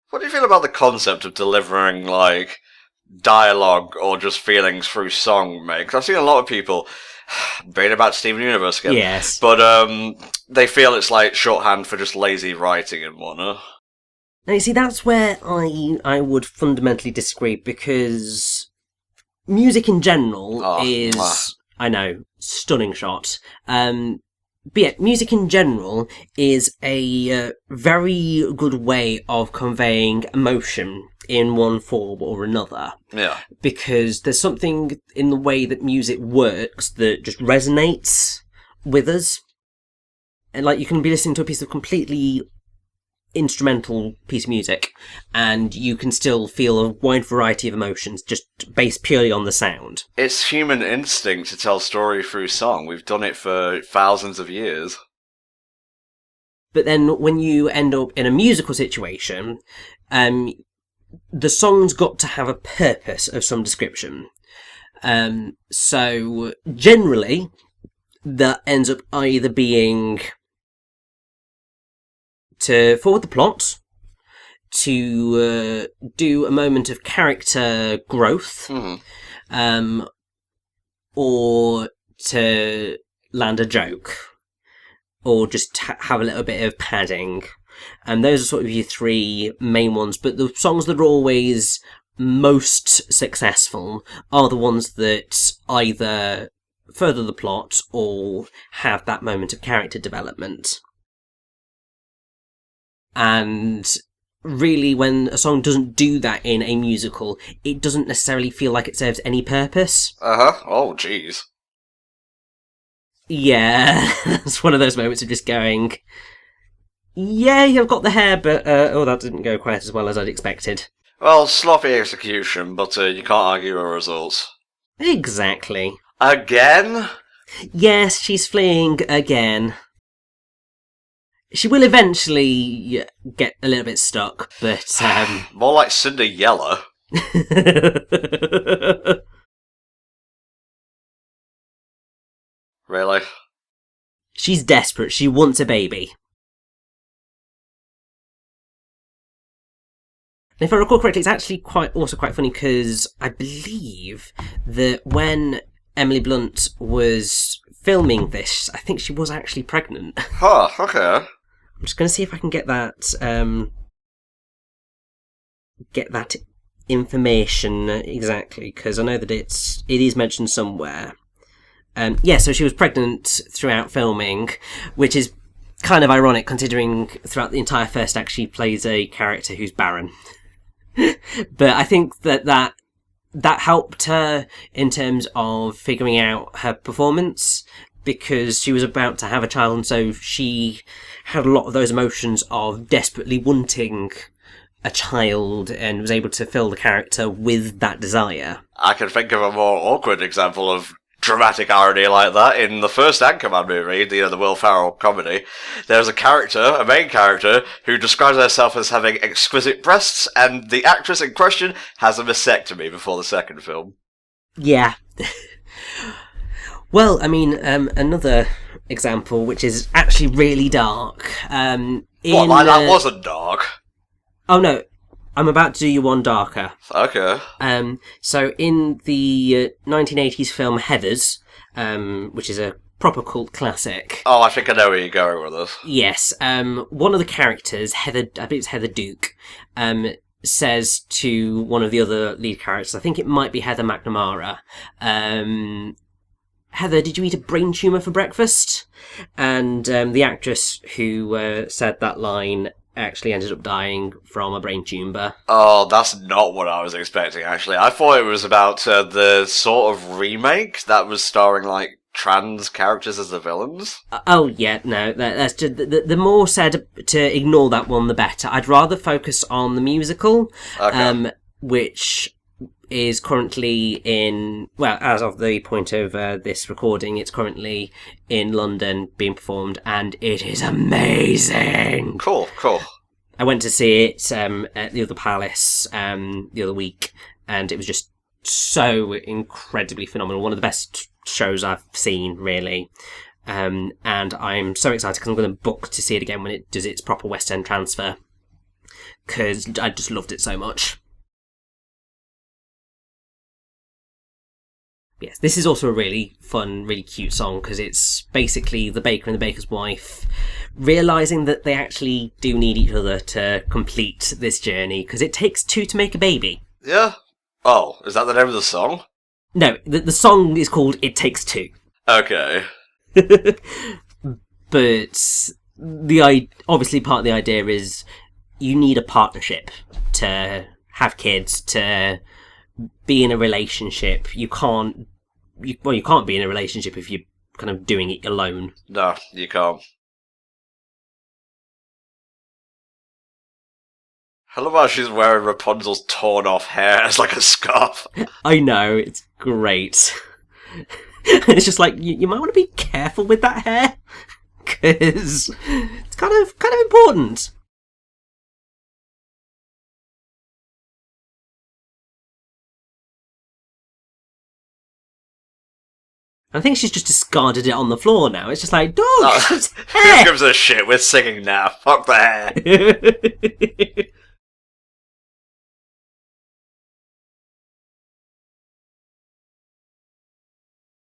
What do you feel about the concept of delivering, like, dialogue or just feelings through song, mate? Because I've seen a lot of people brain about Steven Universe again. Yes. But they feel it's like shorthand for just lazy writing and whatnot. Now, you see, that's where I would fundamentally disagree, because music in general is, I know, stunning shot. But yeah, music in general is a very good way of conveying emotion in one form or another. Yeah. Because there's something in the way that music works that just resonates with us. And like, you can be listening to a piece of completely instrumental piece of music and you can still feel a wide variety of emotions just based purely on the sound. It's human instinct to tell story through song. We've done it for thousands of years. But then when you end up in a musical situation, the song's got to have a purpose of some description. So generally that ends up either being to forward the plot, to do a moment of character growth, or to land a joke, or just have a little bit of padding. And those are sort of your three main ones, but the songs that are always most successful are the ones that either further the plot or have that moment of character development. And really, when a song doesn't do that in a musical, it doesn't necessarily feel like it serves any purpose. Oh, jeez. Yeah, it's one of those moments of just going, yeah, you've got the hair, but that didn't go quite as well as I'd expected. Well, sloppy execution, but you can't argue with results. Exactly. Again? Yes, she's fleeing again. She will eventually get a little bit stuck, but more like Cinderella. Really? She's desperate. She wants a baby. And if I recall correctly, it's actually also quite funny, because I believe that when Emily Blunt was filming this, I think she was actually pregnant. Huh, okay. I'm just going to see if I can get that information exactly, because I know that it is mentioned somewhere. So she was pregnant throughout filming, which is kind of ironic considering throughout the entire first act she plays a character who's barren. But I think that helped her in terms of figuring out her performance, because she was about to have a child, and so she had a lot of those emotions of desperately wanting a child and was able to fill the character with that desire. I can think of a more awkward example of dramatic irony like that in the first Anchorman movie, the Will Ferrell comedy. There's a main character, who describes herself as having exquisite breasts, and the actress in question has a mastectomy before the second film. Yeah. Well, I mean, another example, which is actually really dark. That wasn't dark? Oh no, I'm about to do you one darker. Okay. So in the 1980s film Heathers, which is a proper cult classic. Oh, I think I know where you're going with this. Yes. One of the characters, Heather, I think it's Heather Duke, says to one of the other lead characters, I think it might be Heather McNamara, Heather, did you eat a brain tumour for breakfast? And the actress who said that line actually ended up dying from a brain tumour. Oh, that's not what I was expecting, actually. I thought it was about the sort of remake that was starring, like, trans characters as the villains. Oh, yeah, no, that's just... The more said to ignore that one, the better. I'd rather focus on the musical, which is currently in... Well, as of the point of this recording, it's currently in London being performed, and it is amazing! Cool. I went to see it at the other Palace the other week, and it was just so incredibly phenomenal. One of the best shows I've seen, really. And I'm so excited because I'm going to book to see it again when it does its proper West End transfer, because I just loved it so much. Yes, this is also a really fun, really cute song, because it's basically the baker and the baker's wife realising that they actually do need each other to complete this journey, because it takes two to make a baby. Yeah? Oh, is that the name of the song? No, the song is called It Takes Two. Okay. But obviously part of the idea is you need a partnership to have kids, to be in a relationship. You can't be in a relationship if you're kind of doing it alone. No, you can't. I love how she's wearing Rapunzel's torn off hair as like a scarf. I know, it's great. It's just like, you might want to be careful with that hair, because it's kind of important. I think she's just discarded it on the floor now. It's just like, dog, who gives a shit? We're singing now. Fuck the hair.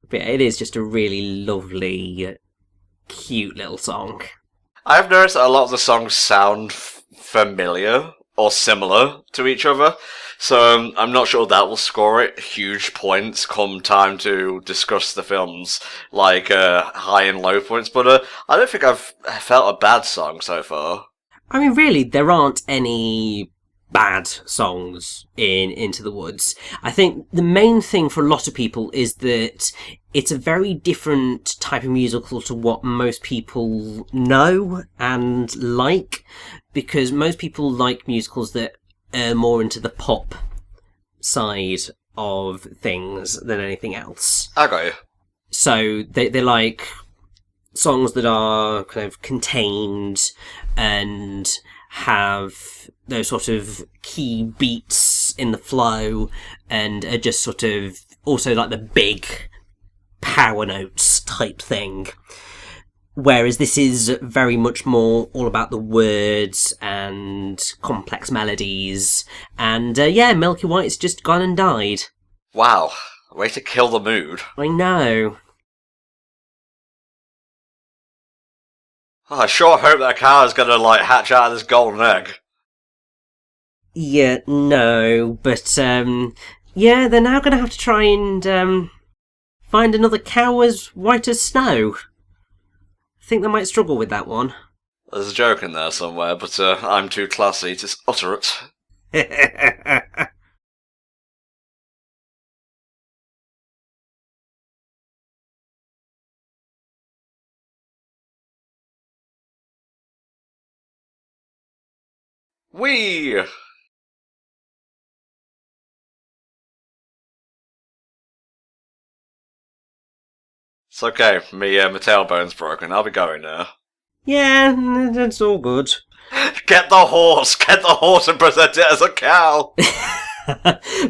But it is just a really lovely, cute little song. I've noticed that a lot of the songs sound familiar or similar to each other, so I'm not sure that will score it huge points come time to discuss the film's like high and low points, but I don't think I've felt a bad song so far. I mean, really, there aren't any bad songs in Into the Woods. I think the main thing for a lot of people is that it's a very different type of musical to what most people know and like, because most people like musicals that are more into the pop side of things than anything else. I got you. So they like songs that are kind of contained and have those sort of key beats in the flow, and are just sort of also like the big power notes type thing. Whereas this is very much more all about the words and complex melodies. And Milky White's just gone and died. Wow, way to kill the mood. I know. Oh, I sure hope that cow is gonna like hatch out of this golden egg. Yeah, no, but they're now gonna have to try and find another cow as white as snow. I think they might struggle with that one. There's a joke in there somewhere, but I'm too classy to utter it. Whee! It's okay, my tailbone's broken. I'll be going now. Yeah, that's all good. Get the horse and present it as a cow!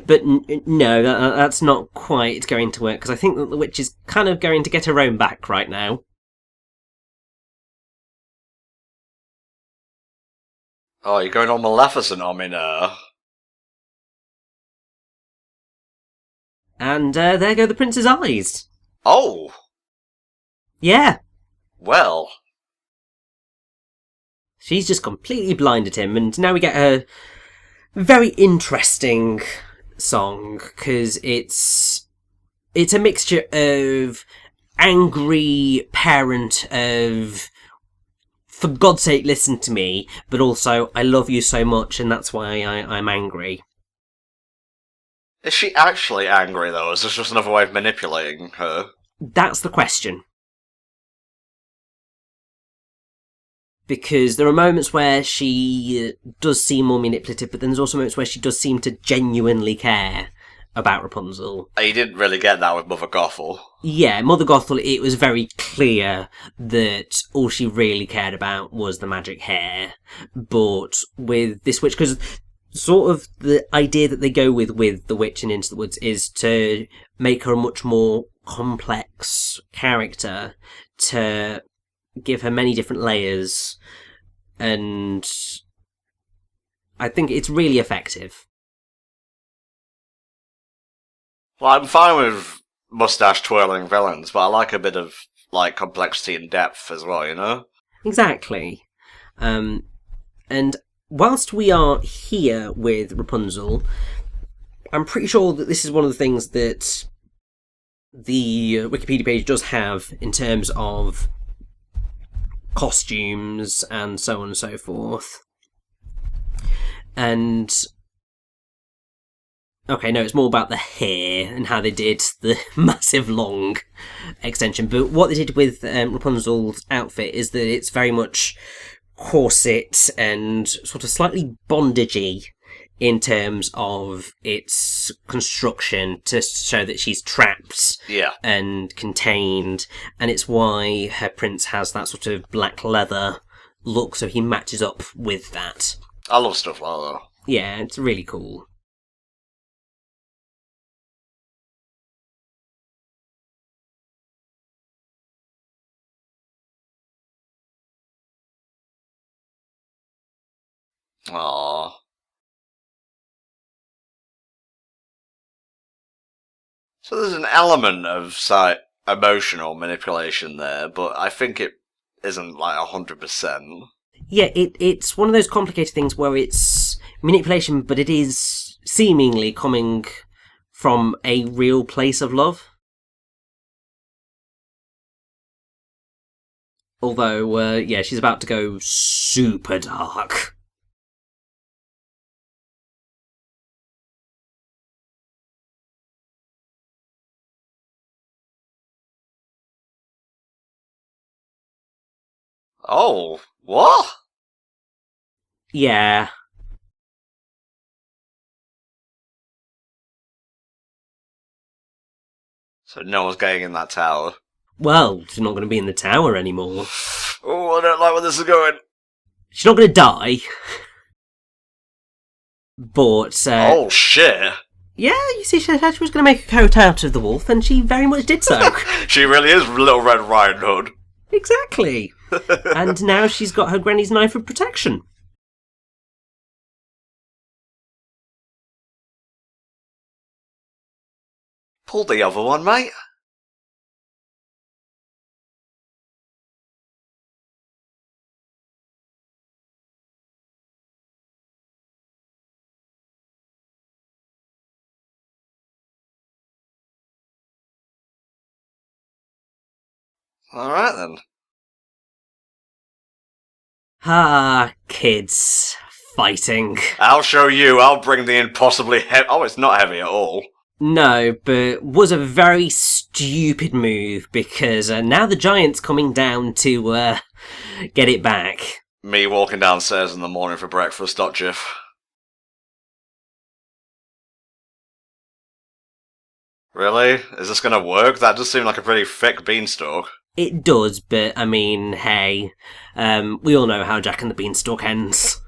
But no, that's not quite going to work, because I think that the witch is kind of going to get her own back right now. Oh, you're going on Maleficent on me now. And there go the prince's eyes. Oh! Yeah. Well. She's just completely blinded him, and now we get a very interesting song, because it's a mixture of angry parent of, for God's sake, listen to me, but also, I love you so much, and that's why I'm angry. Is she actually angry, though? Is this just another way of manipulating her? That's the question. Because there are moments where she does seem more manipulative, but then there's also moments where she does seem to genuinely care about Rapunzel. You didn't really get that with Mother Gothel. Yeah, Mother Gothel, it was very clear that all she really cared about was the magic hair. But with this witch, because sort of the idea that they go with the witch and Into the Woods is to make her a much more complex character, to give her many different layers, and I think it's really effective. Well, I'm fine with mustache-twirling villains, but I like a bit of, complexity and depth as well, you know? Exactly. And whilst we are here with Rapunzel, I'm pretty sure that this is one of the things that the Wikipedia page does have in terms of costumes and so on and so forth. And okay, no, it's more about the hair and how they did the massive long extension. But what they did with Rapunzel's outfit is that it's very much corset and sort of slightly bondagey in terms of its construction, to show that she's trapped and contained, and it's why her prince has that sort of black leather look, so he matches up with that. I love stuff like that. Yeah, it's really cool. Aww. So there's an element of emotional manipulation there, but I think it isn't 100%. Yeah, it's one of those complicated things where it's manipulation, but it is seemingly coming from a real place of love. Although, yeah, she's about to go super dark. Oh, what? Yeah. So no one's getting in that tower. Well, she's not going to be in the tower anymore. Oh, I don't like where this is going. She's not going to die. But, oh, shit. Yeah, you see, she said she was going to make a coat out of the wolf, and she very much did so. She really is Little Red Riding Hood. Exactly. And now she's got her granny's knife of protection. Pull the other one, mate. Alright then. Ah, kids. Fighting. I'll show you, I'll bring the impossibly heavy. Oh, it's not heavy at all. No, but was a very stupid move, because now the giant's coming down to get it back. Me walking downstairs in the morning for breakfast, Jif. Really? Is this gonna work? That does seem like a pretty thick beanstalk. It does, but I mean, hey, we all know how Jack and the Beanstalk ends.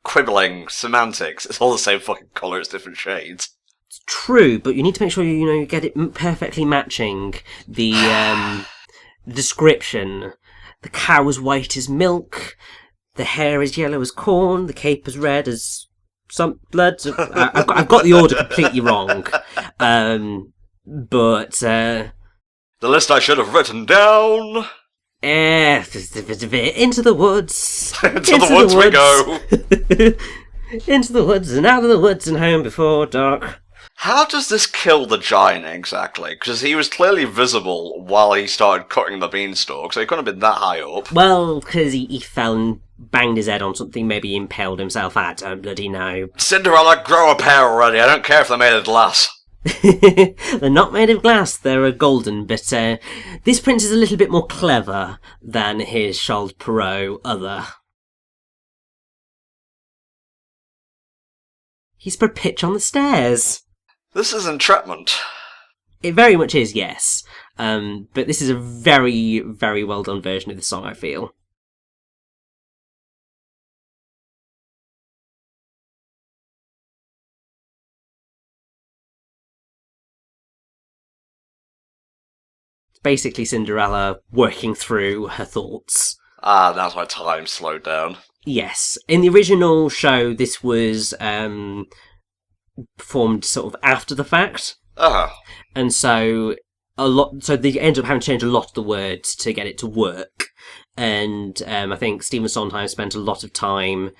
Quibbling, semantics, it's all the same fucking colour, it's different shades. It's true, but you need to make sure you get it perfectly matching the description. The cow is white as milk, the hair is yellow as corn, the cape is red as some blood. I've got the order completely wrong. But the list I should have written down. Into the woods. into the woods we go. Into the woods and out of the woods and home before dark. How does this kill the giant exactly? Because he was clearly visible while he started cutting the beanstalk, so he couldn't have been that high up. Well, because he fell and banged his head on something, maybe he impaled himself. I don't bloody know. Cinderella, grow a pair already. I don't care if they're made of glass. They're not made of glass, they're golden, but this prince is a little bit more clever than his Charles Perrault other. He's put pitch on the stairs. This is entrapment. It very much is, yes. But this is a very, very well done version of the song, I feel. Basically Cinderella working through her thoughts. Ah, that's why time slowed down. Yes. In the original show, this was performed sort of after the fact. Oh. And so they ended up having to change a lot of the words to get it to work. And I think Stephen Sondheim spent a lot of time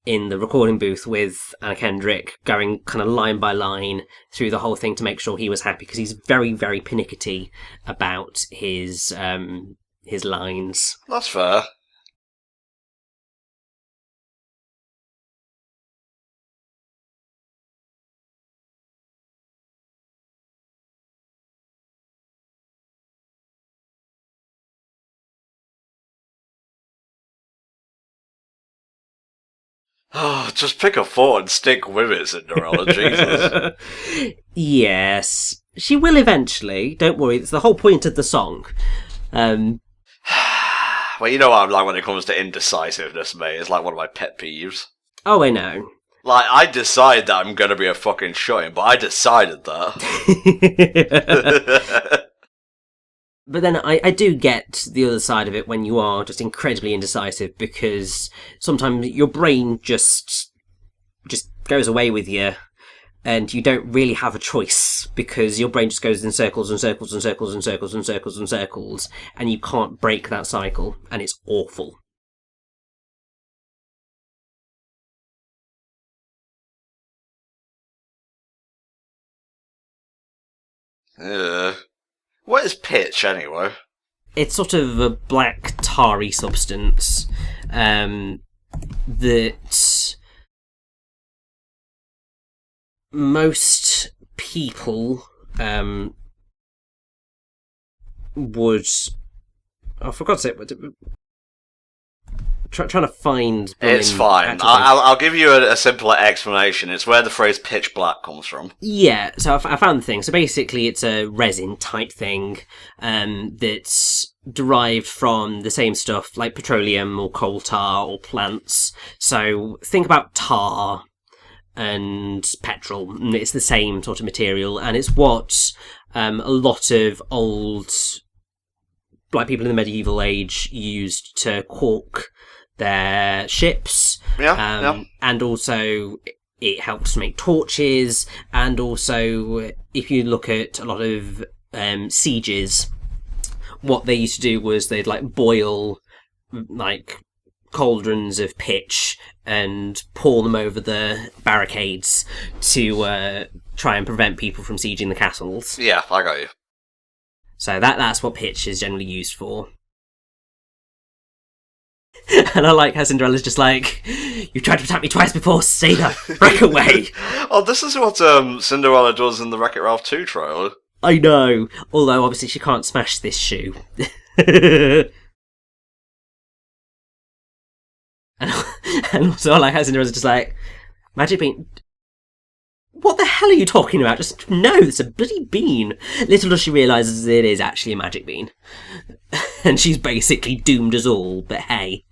in the recording booth with Anna Kendrick, going kind of line by line through the whole thing to make sure he was happy, because he's very, very pernickety about his lines. That's fair. Oh, just pick a foot and stick with it, Cinderella, Jesus. Yes. She will eventually, don't worry, it's the whole point of the song. Well, you know what I'm like when it comes to indecisiveness, mate. It's like one of my pet peeves. Oh, I know. Like, I decide that I'm gonna be a fucking shut-in, but I decided that. But then I do get the other side of it when you are just incredibly indecisive, because sometimes your brain just goes away with you, and you don't really have a choice, because your brain just goes in circles and circles and circles and circles and circles and circles, and you can't break that cycle, and it's awful. What is pitch, anyway? It's sort of a black, tarry substance that most people would... Oh, for God's sake, trying to find... It's fine. I'll give you a simpler explanation. It's where the phrase pitch black comes from. Yeah, so I found the thing. So basically it's a resin type thing that's derived from the same stuff like petroleum or coal tar or plants. So think about tar and petrol, and it's the same sort of material, and it's what a lot of old, like people in the medieval age, used to caulk their ships. Yeah. And also it helps to make torches, and also if you look at a lot of sieges, what they used to do was they'd like boil like cauldrons of pitch and pour them over the barricades to try and prevent people from sieging the castles. Yeah, I got you. So that's what pitch is generally used for. And I like how Cinderella's just like, "You've tried to attack me twice before, stay the frick away." Oh, this is what Cinderella does in the Wreck-It Ralph 2 trailer. I know, although obviously she can't smash this shoe. And also I like how Cinderella's just like, "Magic bean? What the hell are you talking about? Just, no, it's a bloody bean." Little does she realise it is actually a magic bean. And she's basically doomed us all, but hey.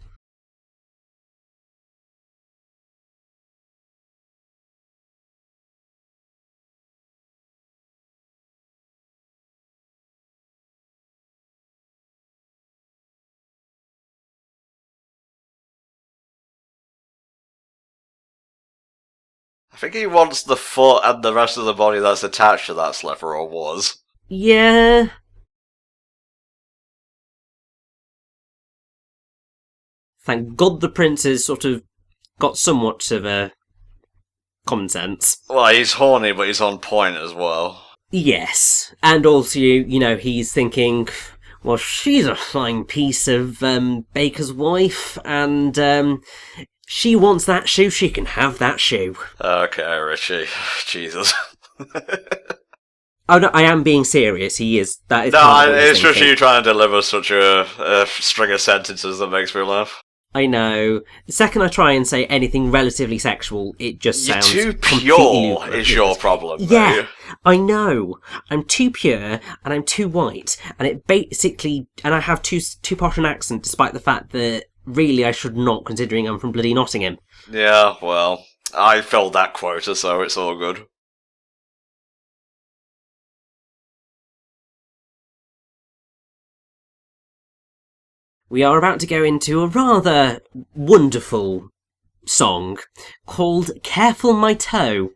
I think he wants the foot and the rest of the body that's attached to that slipper, or was. Yeah. Thank God the prince has sort of got somewhat of a common sense. Well, he's horny, but he's on point as well. Yes. And also, you know, he's thinking, well, she's a fine piece of baker's wife, and she wants that shoe, she can have that shoe. Okay, Richie. Jesus. Oh no, I am being serious. He is. That is. No, it's just you trying to deliver such a string of sentences that makes me laugh. I know. The second I try and say anything relatively sexual, it just sounds You're too completely pure, ludicrous. is your problem. Yeah, though. I know. I'm too pure and I'm too white, and it basically, and I have too posh an accent, despite the fact that really I should not, considering I'm from bloody Nottingham. Yeah, well, I filled that quota, so it's all good. We are about to go into a rather wonderful song called "Careful My Toe."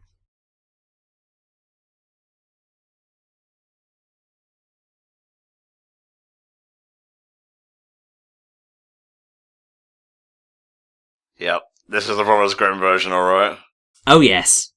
Yep, this is the Brothers Grimm version, alright? Oh yes.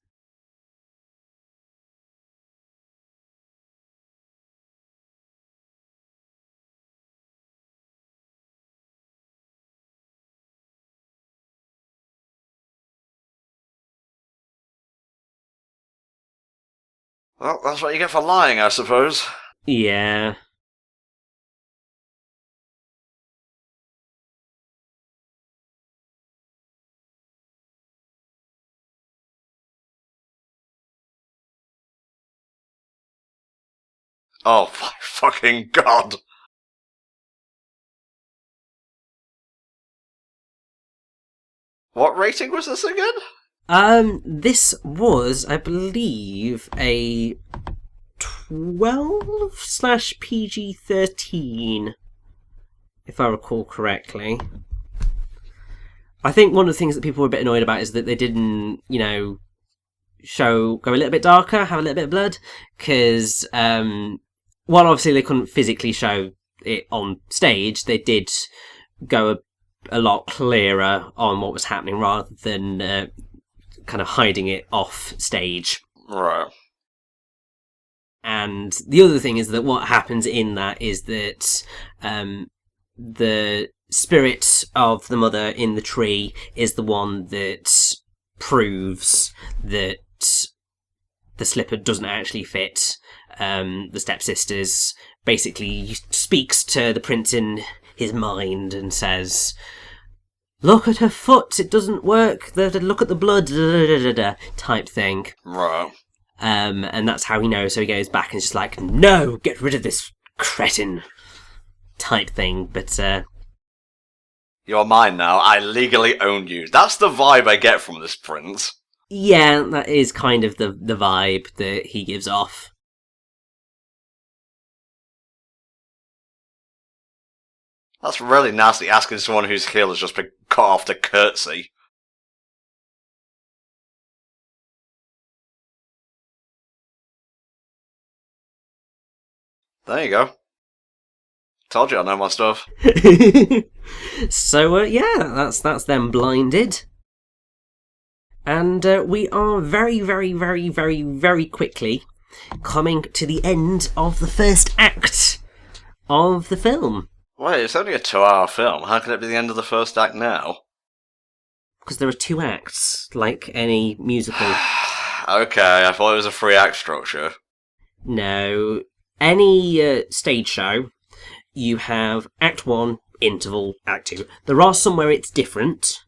Well, that's what you get for lying, I suppose. Yeah. Oh my fucking god. What rating was this again? This was, I believe, a 12/PG-13, if I recall correctly. I think one of the things that people were a bit annoyed about is that they didn't, you know, go a little bit darker, have a little bit of blood, because, while obviously they couldn't physically show it on stage, they did go a lot clearer on what was happening rather than kind of hiding it off stage. Right. And the other thing is that what happens in that is that the spirit of the mother in the tree is the one that proves that the slipper doesn't actually fit. The stepsisters basically speaks to the prince in his mind and says, "Look at her foot, it doesn't work, look at the blood," type thing. Right. And that's how he knows, so he goes back and is just like, "No, get rid of this cretin," type thing, but You're mine now, I legally own you. That's the vibe I get from this prince. yeah, that is kind of the vibe that he gives off. That's really nasty, asking someone whose heel has just been cut off to curtsy. There you go. Told you I know my stuff. So yeah, that's them blinded. And we are very, very, very, very, very quickly coming to the end of the first act of the film. Wait, it's only a 2-hour film. How can it be the end of the first act now? Because there are two acts, like any musical. Okay, I thought it was a 3-act structure. No, any stage show, you have Act 1, interval, Act 2. There are some where it's different,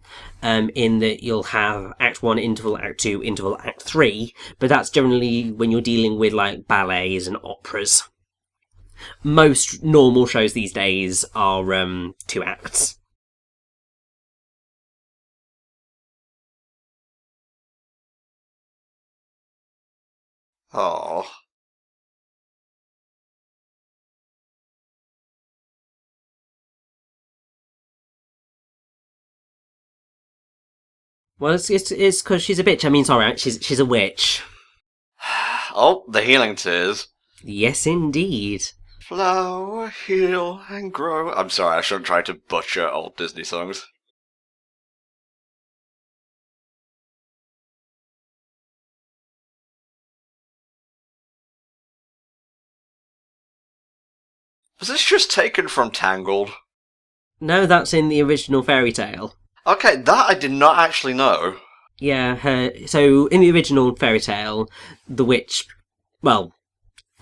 in that you'll have Act 1, interval, Act 2, interval, Act 3, but that's generally when you're dealing with, like, ballets and operas. Most normal shows these days are 2 acts. Oh. Well, it's because she's a bitch. I mean, sorry, she's a witch. Oh, the healing tears. Yes, indeed. Flower, heal, and grow. I'm sorry, I shouldn't try to butcher old Disney songs. Was this just taken from Tangled? No, that's in the original fairy tale. Okay, that I did not actually know. Yeah, so in the original fairy tale, the witch, well,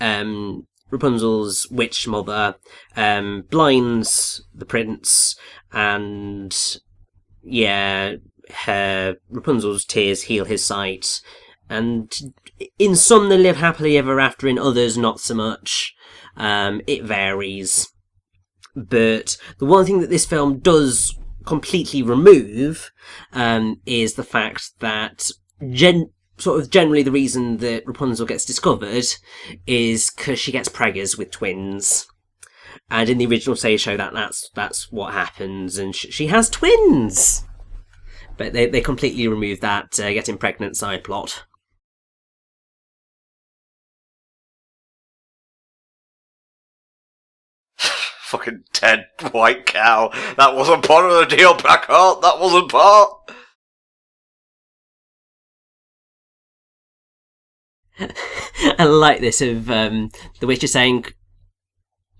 Rapunzel's witch mother, blinds the prince, and yeah, Rapunzel's tears heal his sight, and in some they live happily ever after, in others not so much. It varies. But the one thing that this film does completely remove is the fact that sort of generally the reason that Rapunzel gets discovered is because she gets preggers with twins. And in the original stage show, that's what happens, and she has twins. But they completely remove that getting pregnant side plot. Fucking dead white cow. That wasn't part of the deal, Blackheart. That wasn't part. I like this of the witch is saying,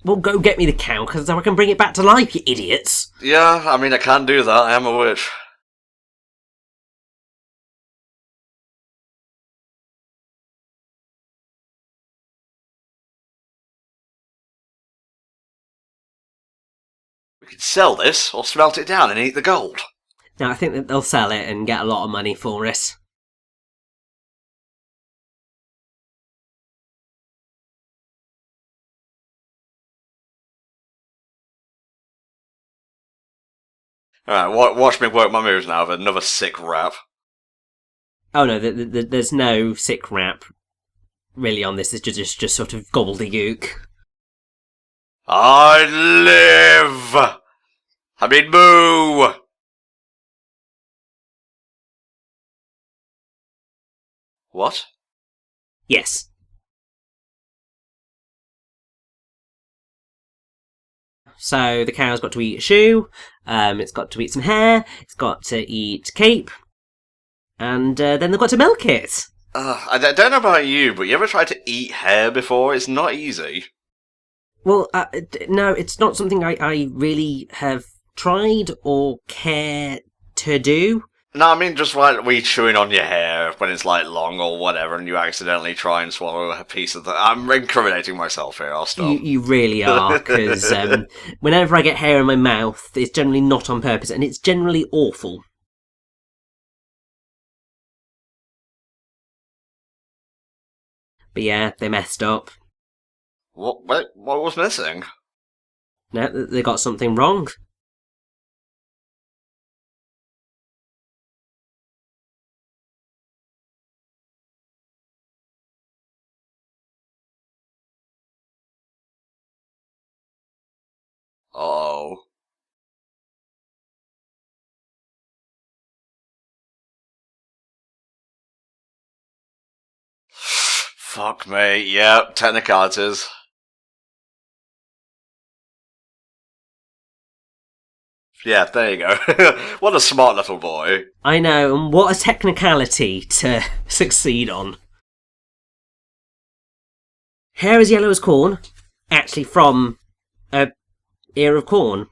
well, go get me the cow, because I can bring it back to life, you idiots. Yeah, I mean, I can't do that. I am a witch. We could sell this, or smelt it down and eat the gold. Now, I think that they'll sell it and get a lot of money for it. Alright, watch me work my moves now with another sick rap. Oh no, there's no sick rap really on this. It's just sort of gobbledygook. I live! I mean, moo! What? Yes. So the cow's got to eat a shoe, it's got to eat some hair, it's got to eat cape, and then they've got to milk it. I don't know about you, but you ever tried to eat hair before? It's not easy. Well, no, it's not something I really have tried or care to do. No, I mean just like we chewing on your hair when it's like long or whatever, and you accidentally try and swallow a piece of the. I'm incriminating myself here. I'll stop. You really are, because whenever I get hair in my mouth, it's generally not on purpose, and it's generally awful. But yeah, they messed up. What? Wait, what was missing? No, they got something wrong. Oh. Fuck me. Yep, technicalities. Yeah, there you go. What a smart little boy. I know, and what a technicality to succeed on. Hair as yellow as corn, actually from a ear of corn.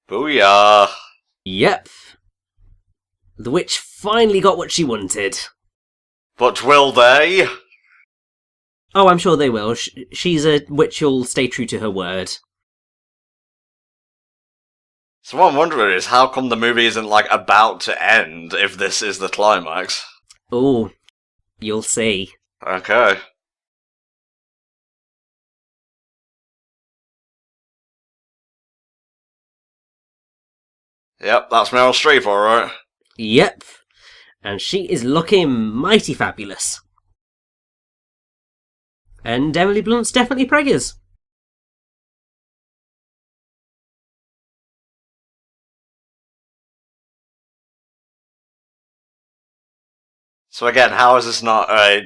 Booyah. Yep. The witch finally got what she wanted. But will they? Oh, I'm sure they will. She's a witch who'll stay true to her word. So what I'm wondering is, how come the movie isn't, like, about to end if this is the climax? Oh, you'll see. Okay. Yep, that's Meryl Streep, alright. Yep. And she is looking mighty fabulous. And Emily Blunt's definitely preggers. So again, how is this not a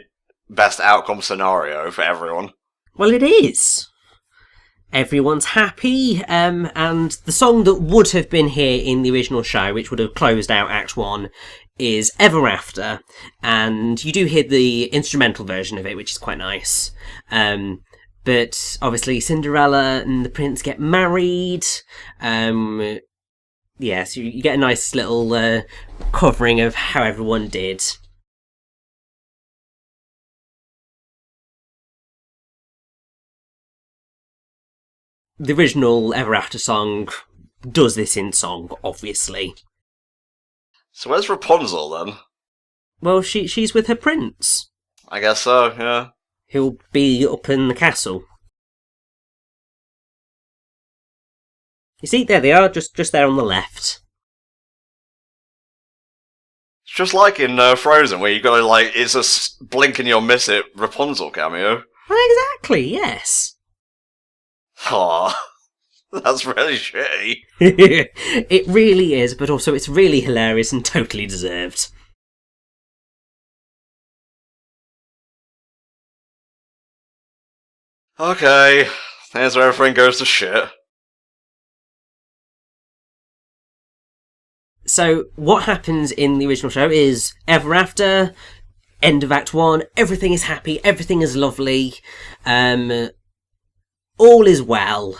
best outcome scenario for everyone? Well, it is. Everyone's happy, and the song that would have been here in the original show, which would have closed out Act 1, is Ever After, and you do hear the instrumental version of it, which is quite nice. But obviously Cinderella and the prince get married. Yeah, so you get a nice little covering of how everyone did. The original Ever After song does this in song, obviously. So where's Rapunzel, then? Well, she's with her prince. I guess so, yeah. He'll be up in the castle. You see, there they are, just there on the left. It's just like in Frozen, where you gotta, like, it's a blink and you'll miss it Rapunzel cameo. Exactly, yes. Aww. That's really shitty. It really is, but also it's really hilarious and totally deserved. Okay, here's where everything goes to shit. So, what happens in the original show is Ever After, end of Act 1, everything is happy, everything is lovely, all is well.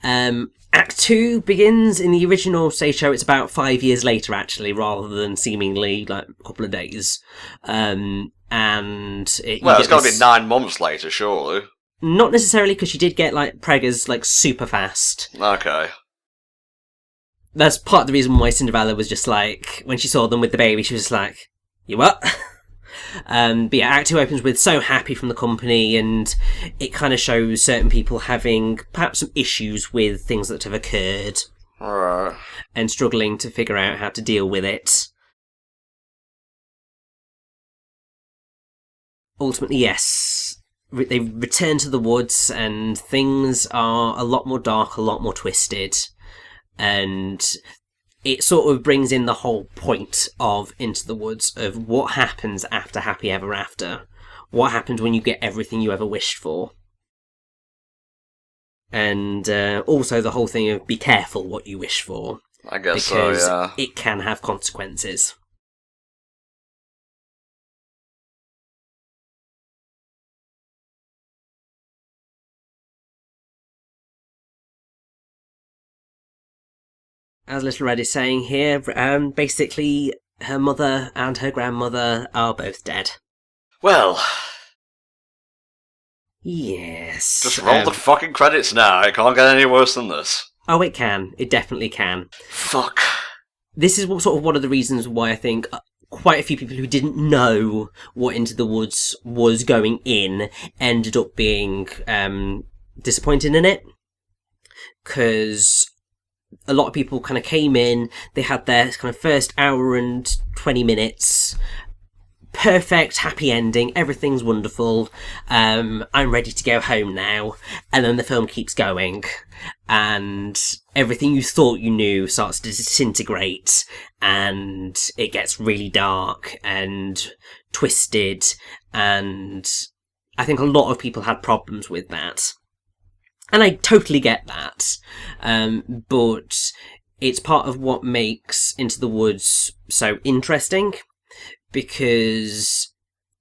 Act 2 begins in the original stage show. It's about 5 years later, actually, rather than seemingly like a couple of days. Well, it's got to be 9 months later, surely. Not necessarily, because she did get like preggers like super fast. Okay. That's part of the reason why Cinderella was just like, when she saw them with the baby, she was just like, "You what?" But yeah, Act 2 opens with "So Happy" from the company, and it kind of shows certain people having perhaps some issues with things that have occurred. Alright. And struggling to figure out how to deal with it. Ultimately, yes, they return to the woods, and things are a lot more dark, a lot more twisted. And it sort of brings in the whole point of Into the Woods, of what happens after Happy Ever After. What happens when you get everything you ever wished for. And also the whole thing of be careful what you wish for. I guess so, yeah. Because it can have consequences. As Little Red is saying here, basically her mother and her grandmother are both dead. Well. Yes. Just roll the fucking credits now. It can't get any worse than this. Oh, it can. It definitely can. Fuck. This is sort of one of the reasons why I think quite a few people who didn't know what Into the Woods was going in ended up being disappointed in it. Because a lot of people kind of came in, they had their kind of first hour and 20 minutes, perfect, happy ending, everything's wonderful, I'm ready to go home now, and then the film keeps going, and everything you thought you knew starts to disintegrate, and it gets really dark and twisted, and I think a lot of people had problems with that. And I totally get that. But it's part of what makes Into the Woods so interesting, because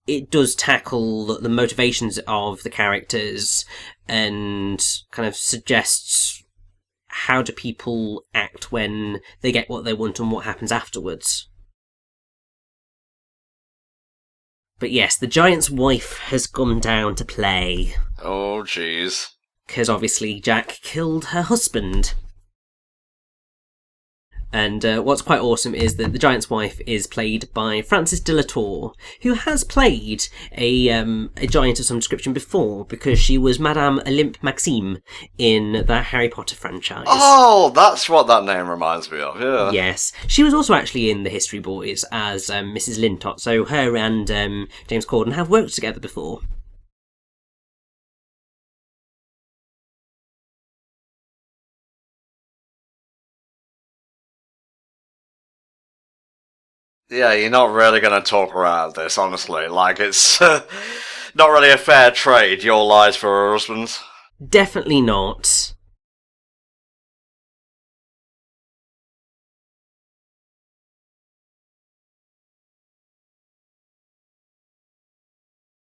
it does tackle the motivations of the characters and kind of suggests how do people act when they get what they want and what happens afterwards. But yes, the giant's wife has come down to play. Oh, jeez. Because obviously Jack killed her husband. And what's quite awesome is that the giant's wife is played by Frances de la Tour, who has played a giant of some description before, because she was Madame Olympe Maxime in the Harry Potter franchise. Oh, that's what that name reminds me of, yeah. Yes. She was also actually in The History Boys as Mrs. Lintot, so her and James Corden have worked together before. Yeah, you're not really going to talk around this, honestly. Like, it's not really a fair trade, your lies for her husband. Definitely not.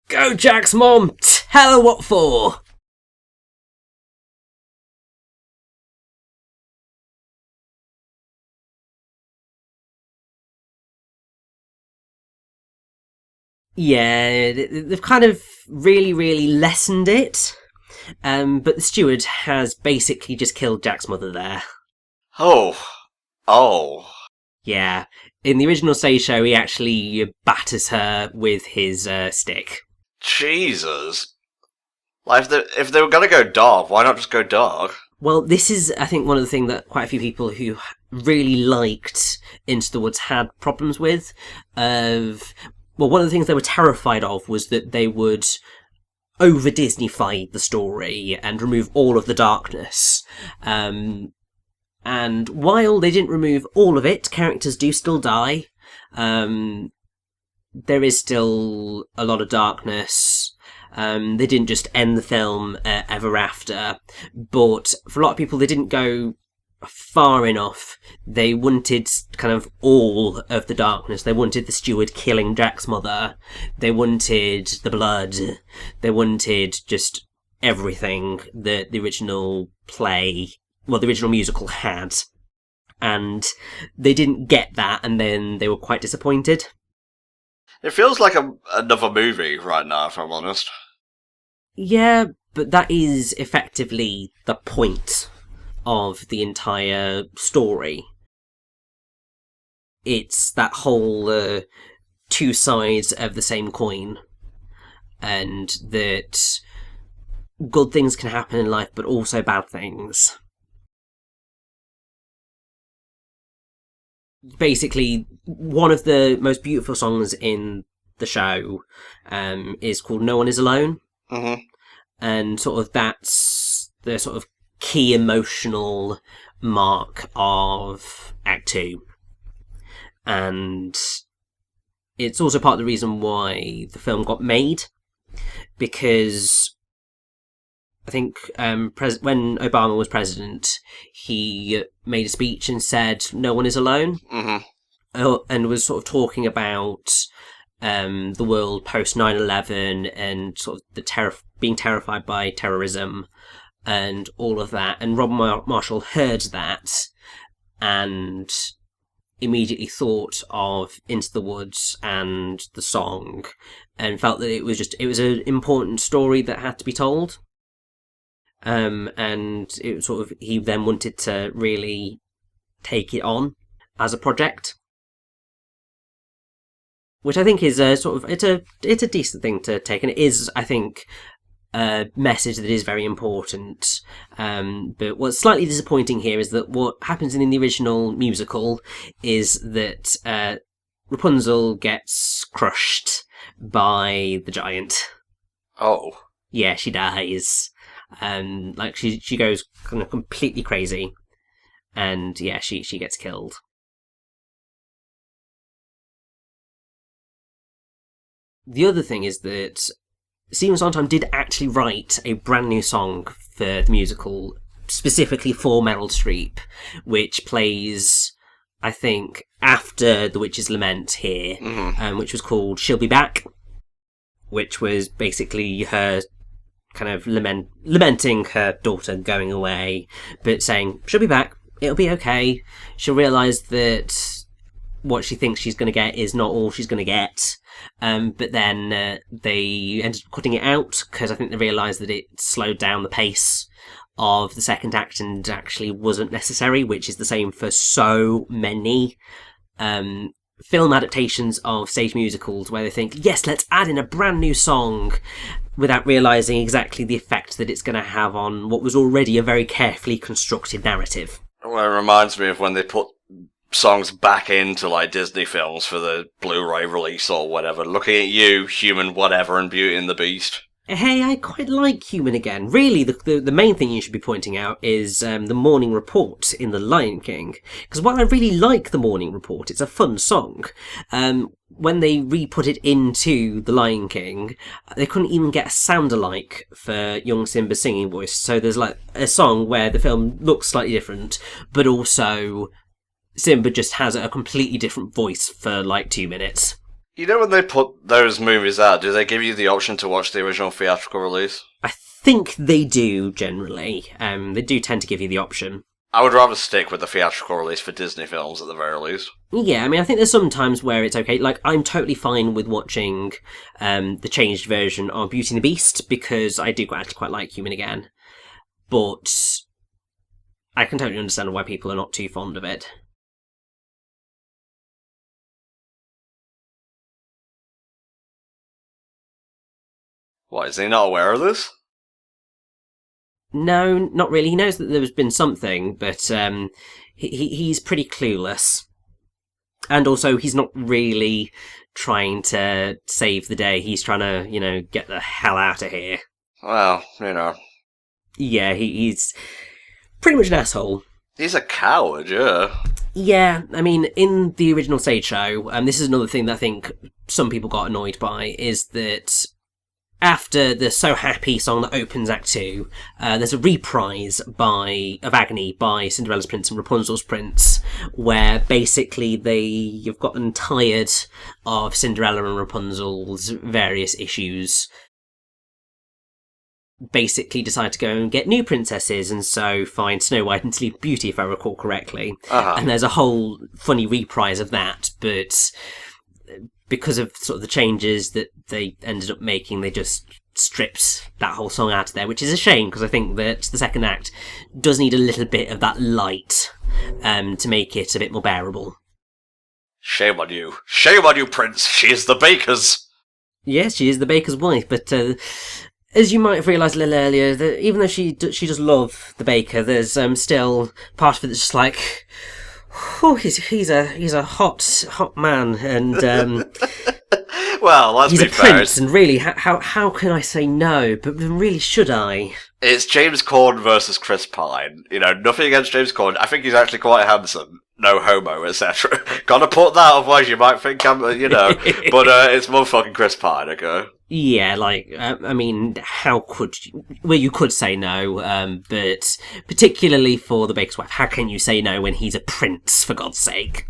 Go, Jack's mom! Tell her what for! Yeah, they've kind of really lessened it. But the steward has basically just killed Jack's mother there. Oh. Yeah. In the original stage show, he actually batters her with his stick. Jesus. Like, if they were going to go dark, why not just go dark? Well, this is, I think, one of the things that quite a few people who really liked Into the Woods had problems with. Well, one of the things they were terrified of was that they would over-Disneyfy the story and remove all of the darkness. And while they didn't remove all of it, characters do still die. There is still a lot of darkness. They didn't just end the film ever after. But for a lot of people, they didn't go far enough. They wanted kind of all of the darkness. They wanted the steward killing Jack's mother. They wanted the blood. They wanted just everything that the original the original musical had. And they didn't get that, and then they were quite disappointed. It feels like another movie right now, if I'm honest. Yeah, but that is effectively the point of the entire story. It's that whole two sides of the same coin, and that good things can happen in life, but also bad things. Basically, one of the most beautiful songs in the show is called No One Is Alone. Mm-hmm. And sort of that's the sort of key emotional mark of Act 2. And it's also part of the reason why the film got made, because I think when Obama was president, he made a speech and said, "No one is alone," and was sort of talking about the world post 9/11 and sort of the being terrified by terrorism and all of that. And Rob Marshall heard that and immediately thought of Into the Woods and the song, and felt that it was an important story that had to be told. And it sort of, he then wanted to really take it on as a project, which I think is it's a decent thing to take, and it is, I think, a message that is very important. But what's slightly disappointing here is that what happens in the original musical is that Rapunzel gets crushed by the giant. Oh. Yeah, she dies. Like she goes kind of completely crazy, and yeah, she gets killed. The other thing is that Stephen Sondheim did actually write a brand new song for the musical, specifically for Meryl Streep, which plays, I think, after The Witch's Lament here, which was called She'll Be Back, which was basically her kind of lamenting her daughter going away, but saying, she'll be back, it'll be okay, she'll realise that what she thinks she's going to get is not all she's going to get. But then they ended up cutting it out, because I think they realised that it slowed down the pace of the second act and actually wasn't necessary, which is the same for so many film adaptations of stage musicals, where they think, yes, let's add in a brand new song, without realising exactly the effect that it's going to have on what was already a very carefully constructed narrative. Well, it reminds me of when they put songs back into, like, Disney films for the Blu-ray release or whatever. Looking at you, Human Whatever, and Beauty and the Beast. Hey, I quite like Human again. Really, the main thing you should be pointing out is the Morning Report in The Lion King. Because while I really like The Morning Report, it's a fun song, when they re-put it into The Lion King, they couldn't even get a sound-alike for young Simba's singing voice. So there's like a song where the film looks slightly different, but also Simba just has a completely different voice for like 2 minutes. You know, when they put those movies out, do they give you the option to watch the original theatrical release? I think they do, generally. They do tend to give you the option. I would rather stick with the theatrical release for Disney films, at the very least. Yeah, I mean, I think there's some times where it's okay. Like, I'm totally fine with watching the changed version of Beauty and the Beast, because I do actually quite like Human again. But I can totally understand why people are not too fond of it. What, is he not aware of this? No, not really. He knows that there's been something, but he's pretty clueless. And also, he's not really trying to save the day. He's trying to, get the hell out of here. Well, Yeah, he's pretty much an asshole. He's a coward, yeah. Yeah, I mean, in the original stage show, this is another thing that I think some people got annoyed by, is that after the So Happy song that opens Act 2, there's a reprise of Agony by Cinderella's Prince and Rapunzel's Prince, where basically they've gotten tired of Cinderella and Rapunzel's various issues, basically decide to go and get new princesses, and so find Snow White and Sleeping Beauty, if I recall correctly. And there's a whole funny reprise of that, but because of sort of the changes that they ended up making, they just stripped that whole song out of there, which is a shame, because I think that the second act does need a little bit of that light to make it a bit more bearable. Shame on you. Shame on you, Prince. She is the baker's. Yes, she is the baker's wife, but as you might have realised a little earlier, that even though she does love the baker, there's still part of it that's just like, oh, he's a hot man, and well, let's he's be a fair. prince, and really, how can I say no? But really, should I? It's James Corden versus Chris Pine. Nothing against James Corden. I think he's actually quite handsome. No homo, etc. Gotta put that, otherwise you might think I'm, But it's motherfucking Chris Pine, okay? Yeah, I mean, how could you? Well, you could say no, but particularly for the baker's wife, how can you say no when he's a prince, for God's sake?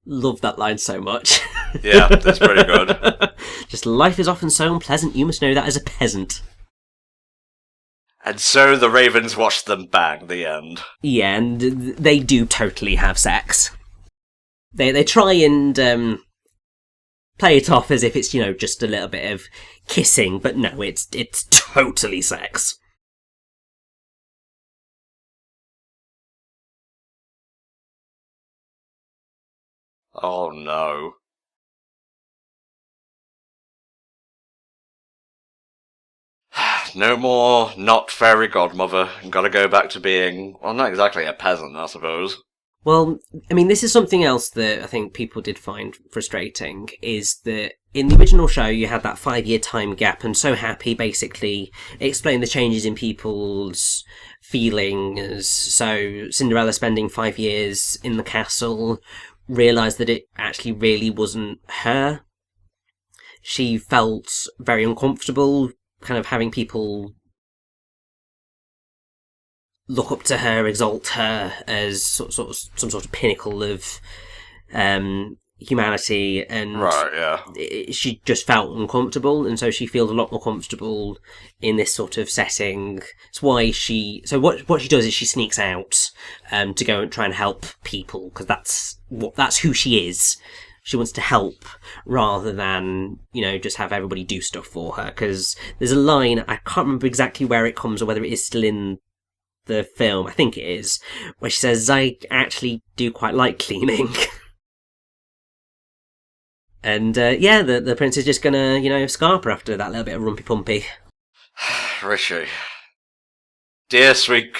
Love that line so much. Yeah, that's pretty good. Just, life is often so unpleasant, you must know that as a peasant. And so the ravens watched them bang, the end. Yeah, and they do totally have sex. They try and play it off as if it's, just a little bit of kissing, but no, it's totally sex. Oh no. No more not fairy godmother. Gotta go back to being, well, not exactly a peasant, I suppose. Well, I mean, this is something else that I think people did find frustrating, is that in the original show you had that 5-year time gap, and So Happy basically explained the changes in people's feelings. So Cinderella spending 5 years in the castle realised that it actually really wasn't her. She felt very uncomfortable, kind of having people look up to her, exalt her as some sort of pinnacle of humanity, and Right, yeah. she just felt uncomfortable, and so she feels a lot more comfortable in this sort of setting. It's why what she does is she sneaks out to go and try and help people, because that's who she is. She wants to help rather than, just have everybody do stuff for her. Because there's a line, I can't remember exactly where it comes or whether it is still in the film, I think it is, where she says, I actually do quite like cleaning. And the prince is just gonna, scarp her after that little bit of rumpy-pumpy. Rishi. Dear sweet...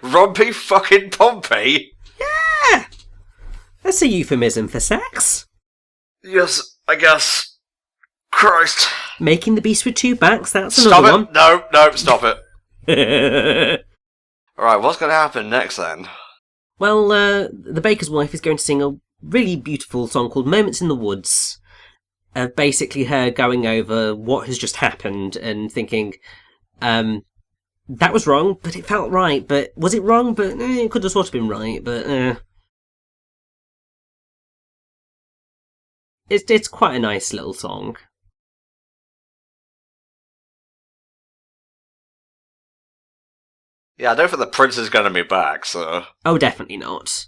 Rumpy fucking Pompey? Yeah! That's a euphemism for sex. Yes, I guess. Christ. Making the beast with two backs, that's another one. Stop it! No, stop it. Alright, what's going to happen next then? Well, the baker's wife is going to sing a really beautiful song called Moments in the Woods. Basically her going over what has just happened and thinking, that was wrong, but it felt right. But was it wrong? But it could have sort of been right, but It's quite a nice little song. Yeah, I don't think the prince is going to be back, so... Oh, definitely not.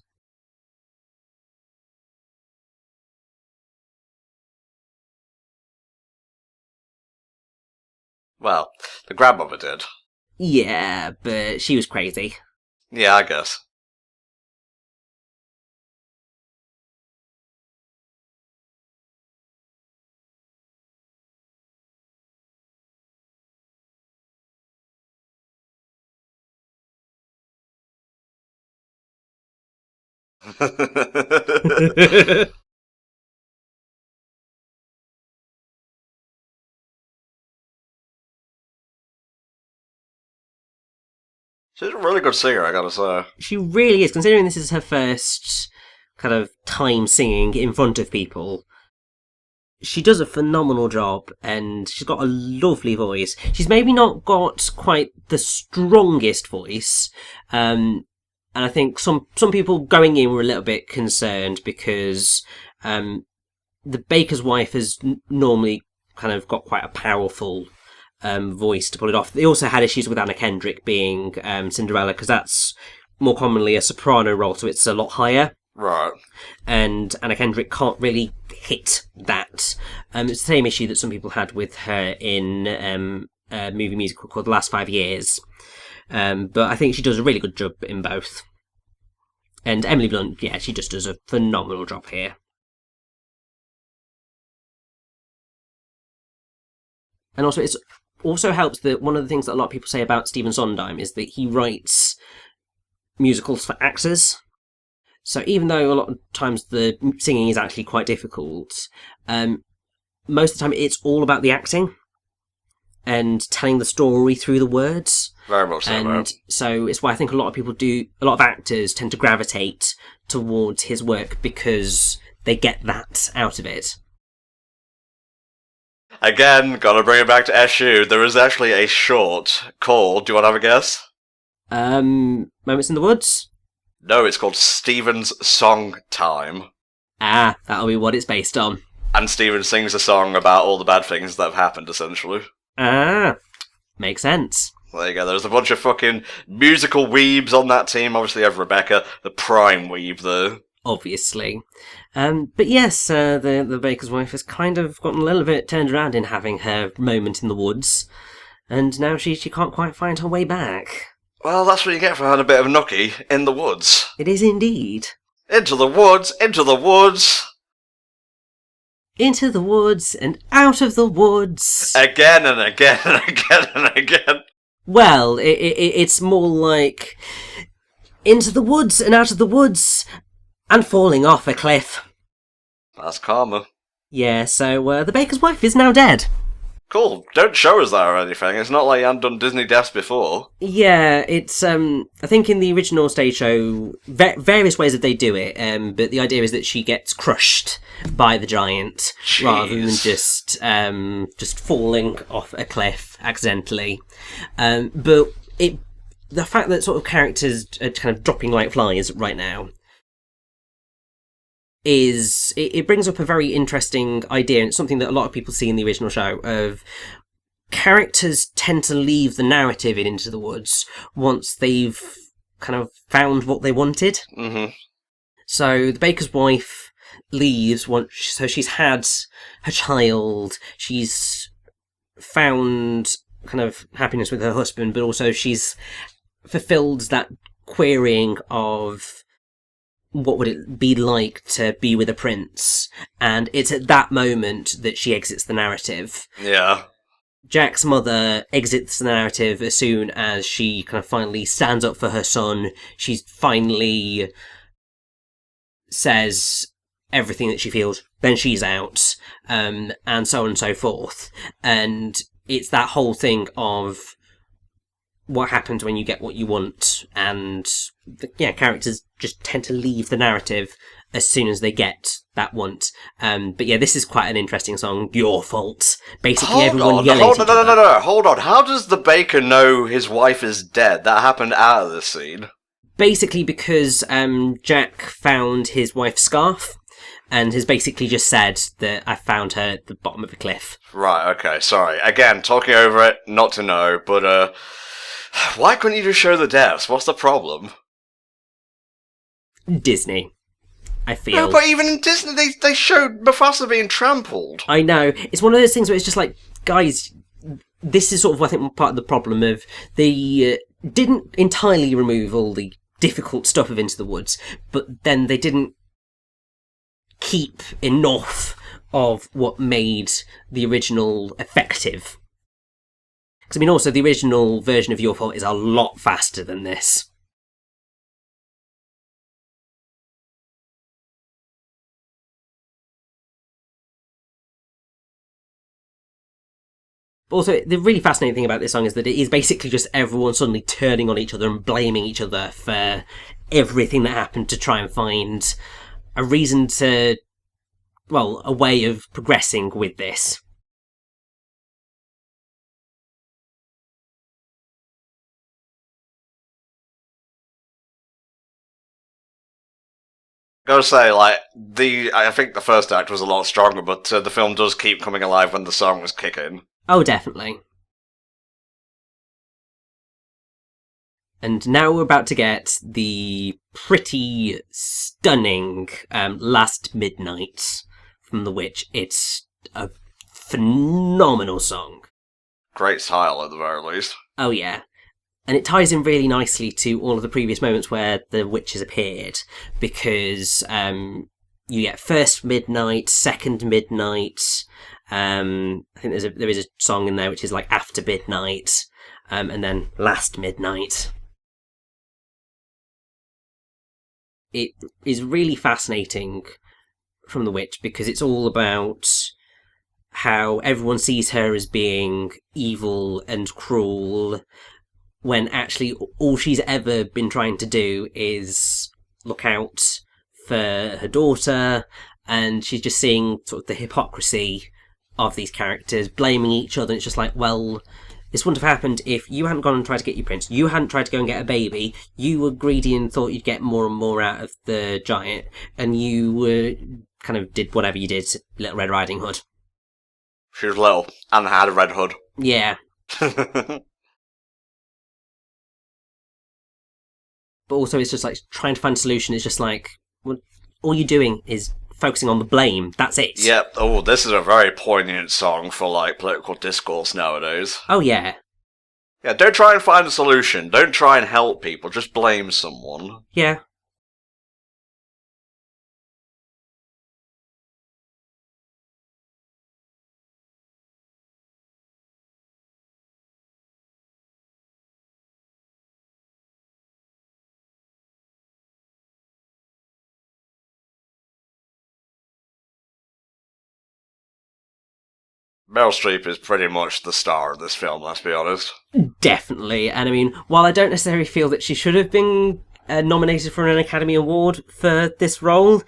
Well, the grandmother did. Yeah, but she was crazy. Yeah, I guess. She's a really good singer, I gotta say. She really is, considering this is her first kind of time singing in front of people. She does a phenomenal job, and she's got a lovely voice. She's maybe not got quite the strongest voice, and I think some people going in were a little bit concerned because the baker's wife has normally kind of got quite a powerful voice to pull it off. They also had issues with Anna Kendrick being Cinderella, because that's more commonly a soprano role, so it's a lot higher. Right. And Anna Kendrick can't really hit that. It's the same issue that some people had with her in a movie musical called The Last 5 Years. But I think she does a really good job in both. And Emily Blunt, yeah, she just does a phenomenal job here. And also, it also helps that one of the things that a lot of people say about Stephen Sondheim is that he writes musicals for actors. So even though a lot of times the singing is actually quite difficult, most of the time it's all about the acting and telling the story through the words. Very much so. And so it's why I think a lot of actors tend to gravitate towards his work, because they get that out of it. Again, gotta bring it back to SU. There is actually a short called, do you want to have a guess? Moments in the Woods? No, it's called Stephen's Song Time. Ah, that'll be what it's based on. And Stephen sings a song about all the bad things that have happened, essentially. Ah, makes sense. There you go, there's a bunch of fucking musical weebs on that team. Obviously, you have Rebecca, the prime weeb there. Obviously. But yes, the baker's wife has kind of gotten a little bit turned around in having her moment in the woods, and now she can't quite find her way back. Well, that's what you get for having a bit of a nookie in the woods. It is indeed. Into the woods, into the woods. Into the woods and out of the woods. Again and again and again and again. Well, it's more like into the woods and out of the woods and falling off a cliff. That's karma. Yeah, so the baker's wife is now dead. Cool. Don't show us that or anything. It's not like you hadn't done Disney deaths before. Yeah, it's I think in the original stage show, various ways that they do it. But the idea is that she gets crushed by the giant rather than just falling off a cliff accidentally. But the fact that sort of characters are kind of dropping like flies right now is it brings up a very interesting idea, and it's something that a lot of people see in the original show of characters tend to leave the narrative in Into the Woods once they've kind of found what they wanted. Mm-hmm. So the baker's wife leaves so she's had her child, she's found kind of happiness with her husband, but also she's fulfilled that querying of what would it be like to be with a prince, and it's at that moment that she exits the narrative. Yeah. Jack's mother exits the narrative as soon as she kind of finally stands up for her son. She finally says everything that she feels, then she's out, and so on and so forth. And it's that whole thing of what happens when you get what you want, and characters just tend to leave the narrative as soon as they get that want. But yeah, this is quite an interesting song. Your fault. Basically, everyone yelling at each other. No, hold on. How does the baker know his wife is dead? That happened out of the scene. Basically, because Jack found his wife's scarf and has basically just said that I found her at the bottom of a cliff. Right, okay, sorry. Again, talking over it, not to know, but why couldn't you just show the deaths? What's the problem? Disney, I feel. No, but even in Disney, they showed Mufasa being trampled. I know. It's one of those things where it's just like, guys, this is sort of, I think, part of the problem of they didn't entirely remove all the difficult stuff of Into the Woods, but then they didn't keep enough of what made the original effective. Because, I mean, also, the original version of Your Fault is a lot faster than this. But also, the really fascinating thing about this song is that it is basically just everyone suddenly turning on each other and blaming each other for everything that happened to try and find a reason to, well, a way of progressing with this. Gotta say, I think the first act was a lot stronger, but the film does keep coming alive when the song was kicking. Oh, definitely. And now we're about to get the pretty stunning Last Midnight from The Witch. It's a phenomenal song. Great style, at the very least. Oh, yeah. And it ties in really nicely to all of the previous moments where the witches appeared, because you get first midnight, second midnight. I think there is a song in there which is like after midnight, and then last midnight. It is really fascinating from The Witch because it's all about how everyone sees her as being evil and cruel, when actually all she's ever been trying to do is look out for her daughter, and she's just seeing sort of the hypocrisy of these characters, blaming each other. And it's just like, well, this wouldn't have happened if you hadn't gone and tried to get your prince. You hadn't tried to go and get a baby. You were greedy and thought you'd get more and more out of the giant, and you were kind of did whatever you did, Little Red Riding Hood. She was little and had a red hood. Yeah. But also it's just like trying to find a solution. It's just like, well, all you're doing is focusing on the blame. That's it. Yep. Oh, this is a very poignant song for, political discourse nowadays. Oh, yeah. Yeah, don't try and find a solution. Don't try and help people. Just blame someone. Yeah. Meryl Streep is pretty much the star of this film, let's be honest. Definitely. And I mean, while I don't necessarily feel that she should have been nominated for an Academy Award for this role,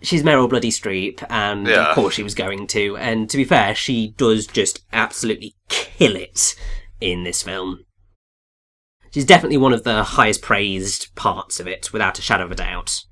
she's Meryl Bloody Streep, and Yeah. of course she was going to. And to be fair, she does just absolutely kill it in this film. She's definitely one of the highest praised parts of it, without a shadow of a doubt.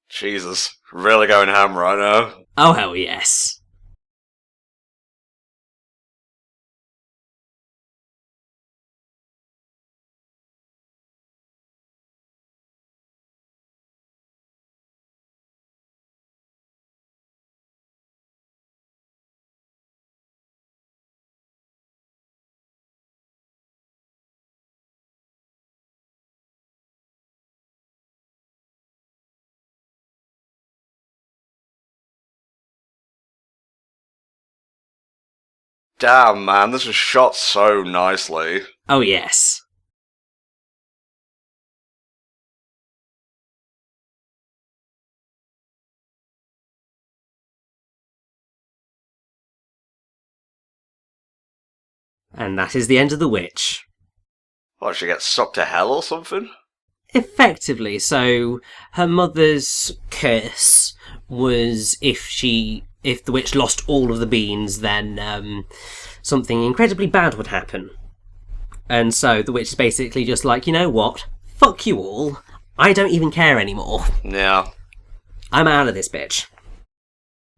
Jesus, really going ham right now. Oh, hell yes. Damn, man, this was shot so nicely. Oh, yes. And that is the end of the witch. What, she gets sucked to hell or something? Effectively, so her mother's curse was if the witch lost all of the beans, then something incredibly bad would happen. And so the witch is basically just like, you know what? Fuck you all. I don't even care anymore. Yeah. I'm out of this bitch.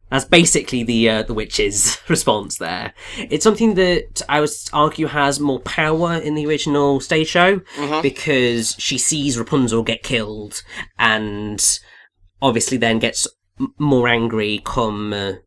That's basically the witch's response there. It's something that I would argue has more power in the original stage show, because she sees Rapunzel get killed, and obviously then gets more angry come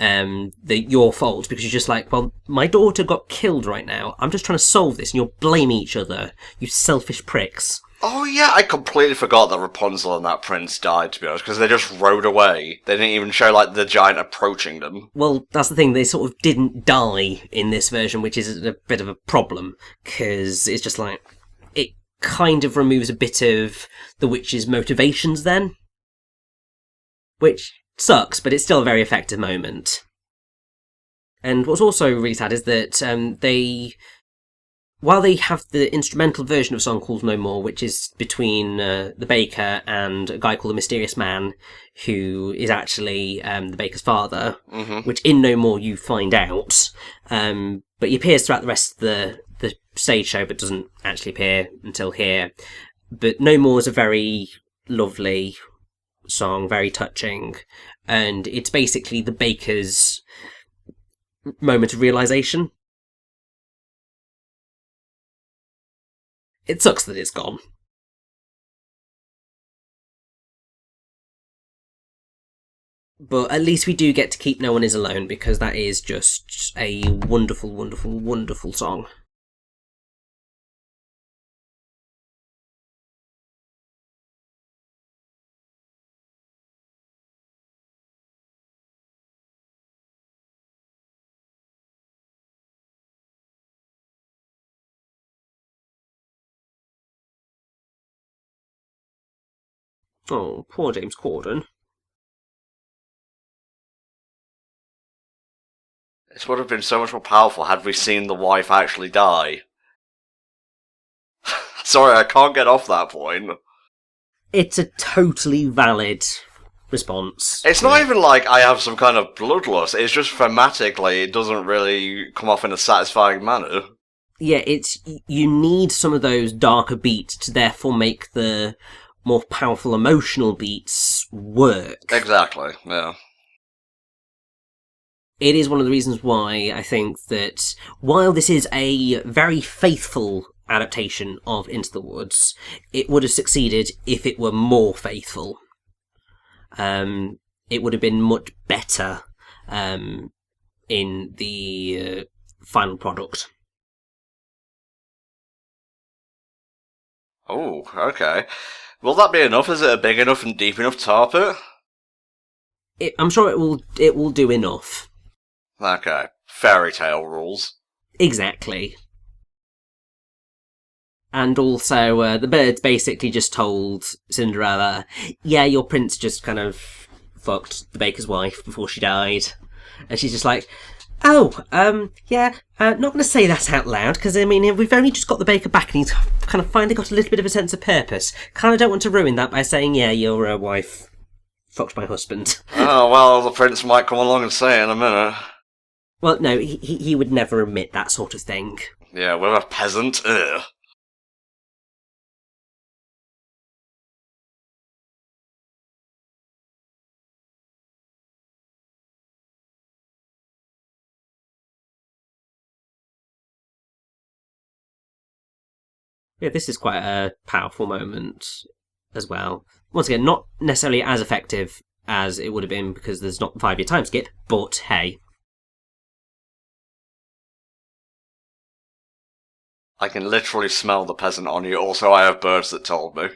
your fault, because you're just like, well, my daughter got killed right now. I'm just trying to solve this, and you're blaming each other, you selfish pricks. Oh yeah, I completely forgot that Rapunzel and that prince died, to be honest, because they just rode away. They didn't even show, like, the giant approaching them. Well, that's the thing, they sort of didn't die in this version, which is a bit of a problem, because it's just like, it kind of removes a bit of the witch's motivations then. Which sucks, but it's still a very effective moment. And what's also really sad is that while they have the instrumental version of a song called No More, which is between the baker and a guy called the Mysterious Man, who is actually the baker's father, which in No More you find out, but he appears throughout the rest of the stage show, but doesn't actually appear until here. But No More is a very lovely song, very touching, and it's basically the baker's moment of realisation. It sucks that it's gone. But at least we do get to keep No One Is Alone, because that is just a wonderful, wonderful, wonderful song. Oh, poor James Corden. This would have been so much more powerful had we seen the wife actually die. Sorry, I can't get off that point. It's a totally valid response. It's not even like I have some kind of bloodlust, it's just thematically it doesn't really come off in a satisfying manner. Yeah, you need some of those darker beats to therefore make the more powerful emotional beats work. Exactly, yeah. It is one of the reasons why I think that while this is a very faithful adaptation of Into the Woods, it would have succeeded if it were more faithful. It would have been much better in the final product. Oh, okay. Will that be enough? Is it a big enough and deep enough tar pit? I'm sure it will do enough. Okay. Fairy tale rules. Exactly. And also, the birds basically just told Cinderella, yeah, your prince just kind of fucked the baker's wife before she died. And she's just like, oh, yeah, not going to say that out loud, because, I mean, we've only just got the baker back and he's kind of finally got a little bit of a sense of purpose. Kind of don't want to ruin that by saying, yeah, your wife fucked my husband. Oh, well, the prince might come along and say it in a minute. Well, no, he would never admit that sort of thing. Yeah, we're a peasant. Ugh. Yeah, this is quite a powerful moment as well. Once again, not necessarily as effective as it would have been because there's not the 5-year time skip, but hey. I can literally smell the peasant on you. Also, I have birds that told me.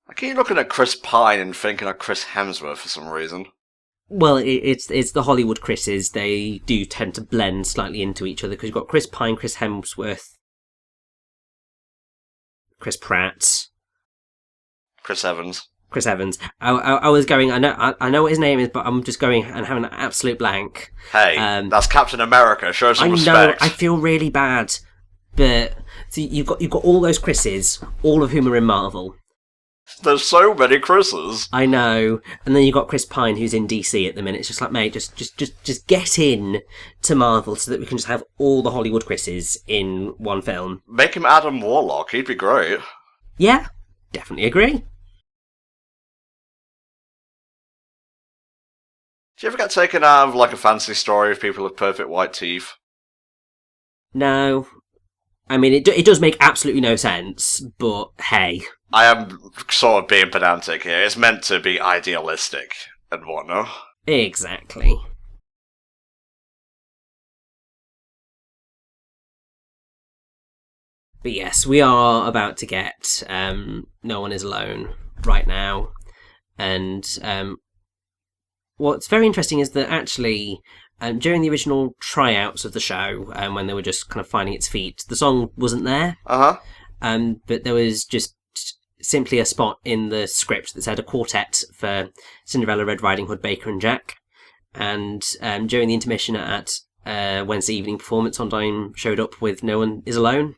I keep looking at Chris Pine and thinking of Chris Hemsworth for some reason. Well, it's the Hollywood Chris's. They do tend to blend slightly into each other because you've got Chris Pine, Chris Hemsworth, Chris Pratt, Chris Evans. Chris Evans. I was going. I know what his name is, but I'm just going and having an absolute blank. Hey, that's Captain America. Show some respect. I know. I feel really bad, but see, you've got all those Chris's, all of whom are in Marvel. There's so many Chris's. I know, and then you got Chris Pine, who's in DC at the minute. It's just like, mate, just get in to Marvel so that we can just have all the Hollywood Chris's in one film. Make him Adam Warlock. He'd be great. Yeah, definitely agree. Do you ever get taken out of like a fancy story of people with perfect white teeth? No, I mean it does make absolutely no sense, but hey. I am sort of being pedantic here. It's meant to be idealistic and whatnot. Exactly. But yes, we are about to get No One Is Alone right now. And what's very interesting is that actually, during the original tryouts of the show, when they were just kind of finding its feet, the song wasn't there. But there was just simply a spot in the script that said a quartet for Cinderella, Red Riding Hood, Baker and Jack. And during the intermission at Wednesday evening performance, Sondheim showed up with No One Is Alone,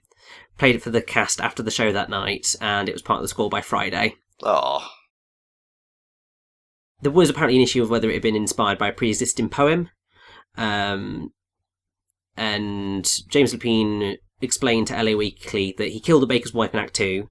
played it for the cast after the show that night, and it was part of the score by Friday. Oh. There was apparently an issue of whether it had been inspired by a pre-existing poem. And James Lapine explained to LA Weekly that he killed the baker's wife in Act 2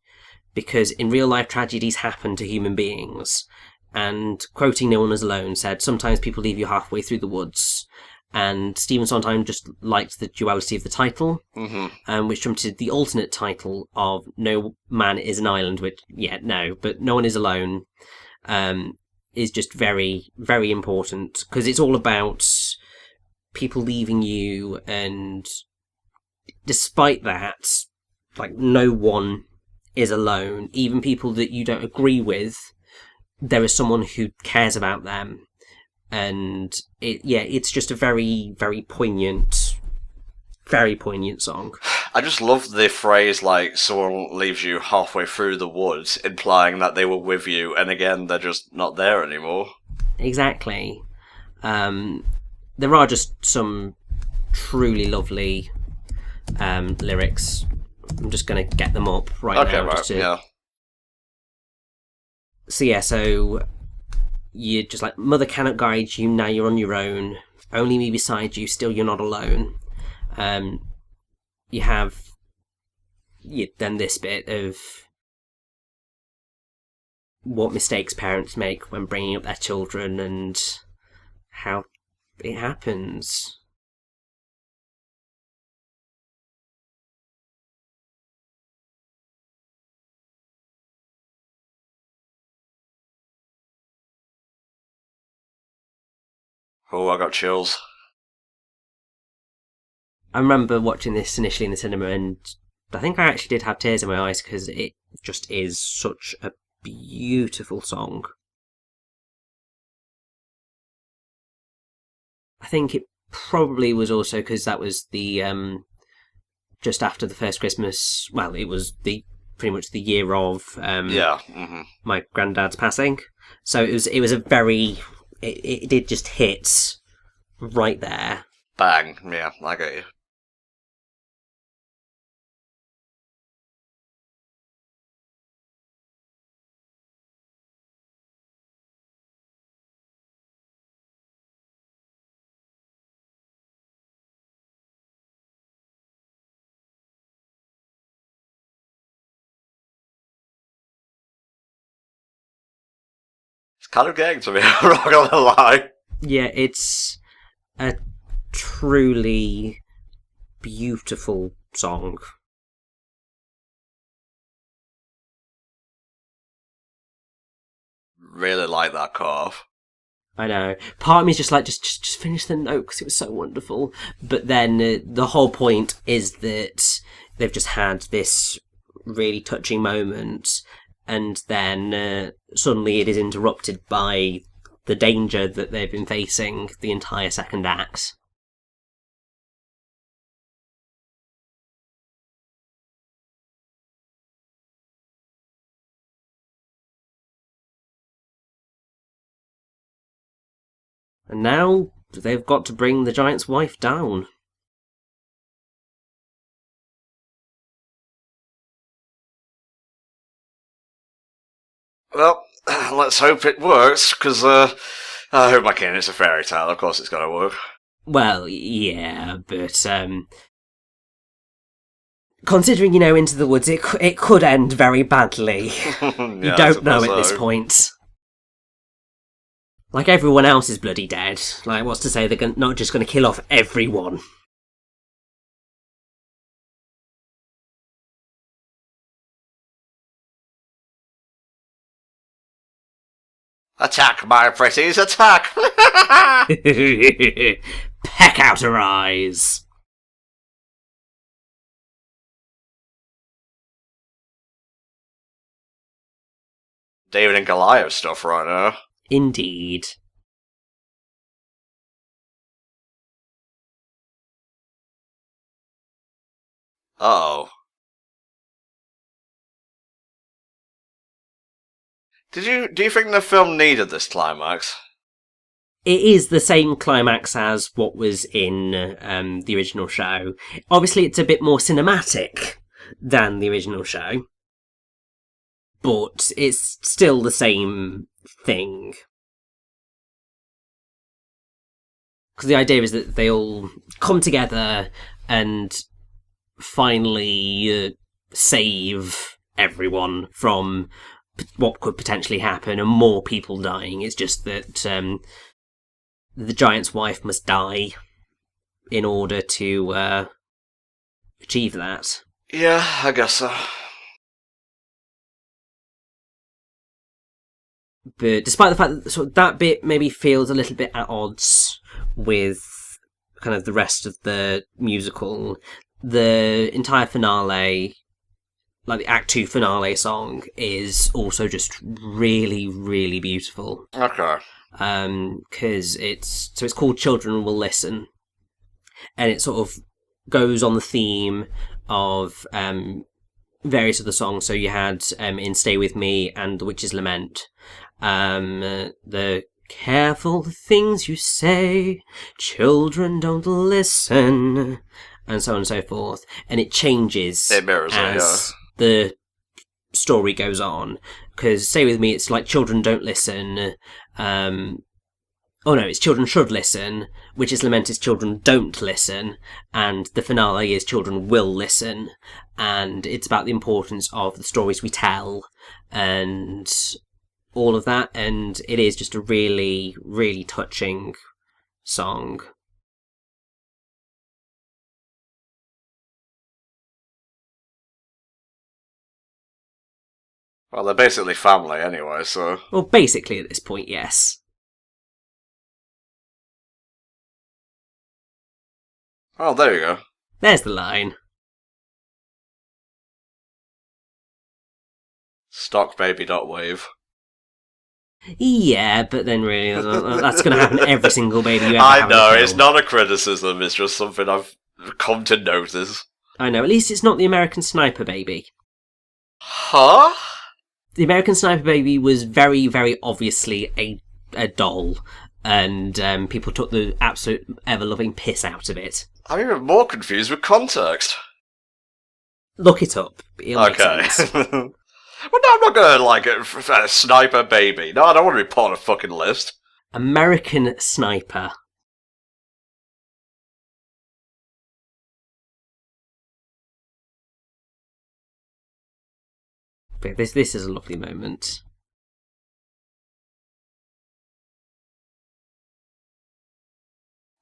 because in real life tragedies happen to human beings. And quoting No One Is Alone said, sometimes people leave you halfway through the woods. And Stephen Sondheim just liked the duality of the title, which trumpeted the alternate title of No Man Is an Island, which, but No One Is Alone is just very, very important because it's all about people leaving you, and despite that, like, no one is alone. Even people that you don't agree with, there is someone who cares about them. And it's just a very, very poignant song. I just love the phrase, like, someone leaves you halfway through the woods, implying that they were with you, and again, they're just not there anymore. Exactly. There are just some truly lovely lyrics. I'm just going to get them up now. Right, yeah. So you're just like, mother cannot guide you, now you're on your own. Only me beside you, still you're not alone. You have then this bit of what mistakes parents make when bringing up their children and how it happens. Oh, I got chills. I remember watching this initially in the cinema, and I think I actually did have tears in my eyes because it just is such a beautiful song. I think it probably was also because that was the just after the first Christmas. Well, it was the pretty much the year of my granddad's passing, so it was a very it did just hit right there. Bang. Yeah, I get you. It's kind of getting to me, I'm not gonna lie. Yeah, it's a truly beautiful song. Really like that cut-off. I know. Part of me is just like, just finish the note because it was so wonderful. But then the whole point is that they've just had this really touching moment, and then suddenly it is interrupted by the danger that they've been facing the entire second act. And now they've got to bring the giant's wife down. Well, let's hope it works, because I hope my kin is a fairy tale. Of course it's gonna work. Well, yeah, but considering, Into the Woods, it could end very badly. You don't know at this point. Like, everyone else is bloody dead. Like, what's to say they're not just going to kill off everyone? Attack, my pretties, attack! Peck out her eyes. David and Goliath stuff right now. Indeed. Uh-oh. Do you think the film needed this climax? It is the same climax as what was in the original show. Obviously, it's a bit more cinematic than the original show, but it's still the same thing. Because the idea is that they all come together and finally save everyone from what could potentially happen and more people dying. It's just that the giant's wife must die in order to achieve that. Yeah, I guess so. But despite the fact that that bit maybe feels a little bit at odds with kind of the rest of the musical, the entire finale, like the Act 2 finale song, is also just really, really beautiful. Okay. Because it's called Children Will Listen, and it sort of goes on the theme of various other songs. So you had in Stay With Me and The Witch's Lament, the careful things you say, children don't listen, and so on and so forth. And it changes as the story goes on. Because Stay With Me, it's like children don't listen. It's children should listen. Witch's Lament is children don't listen. And the finale is children will listen. And it's about the importance of the stories we tell and all of that. And it is just a really, really touching song. Well, they're basically family anyway, so... Well, basically at this point, yes. Oh, there you go. There's the line. Stockbaby.wave. Yeah, but then really, that's going to happen to every single baby you ever I have in a know, film. it's not a criticism, it's just something I've come to notice. I know, at least it's not the American Sniper Baby. Huh? The American Sniper Baby was very, very obviously a doll, and people took the absolute ever-loving piss out of it. I'm even more confused with context. Look it up. It'll make Okay. sense. Well, no, I'm not gonna, like, a Sniper Baby. No, I don't want to be part of a fucking list. American Sniper. But this is a lovely moment.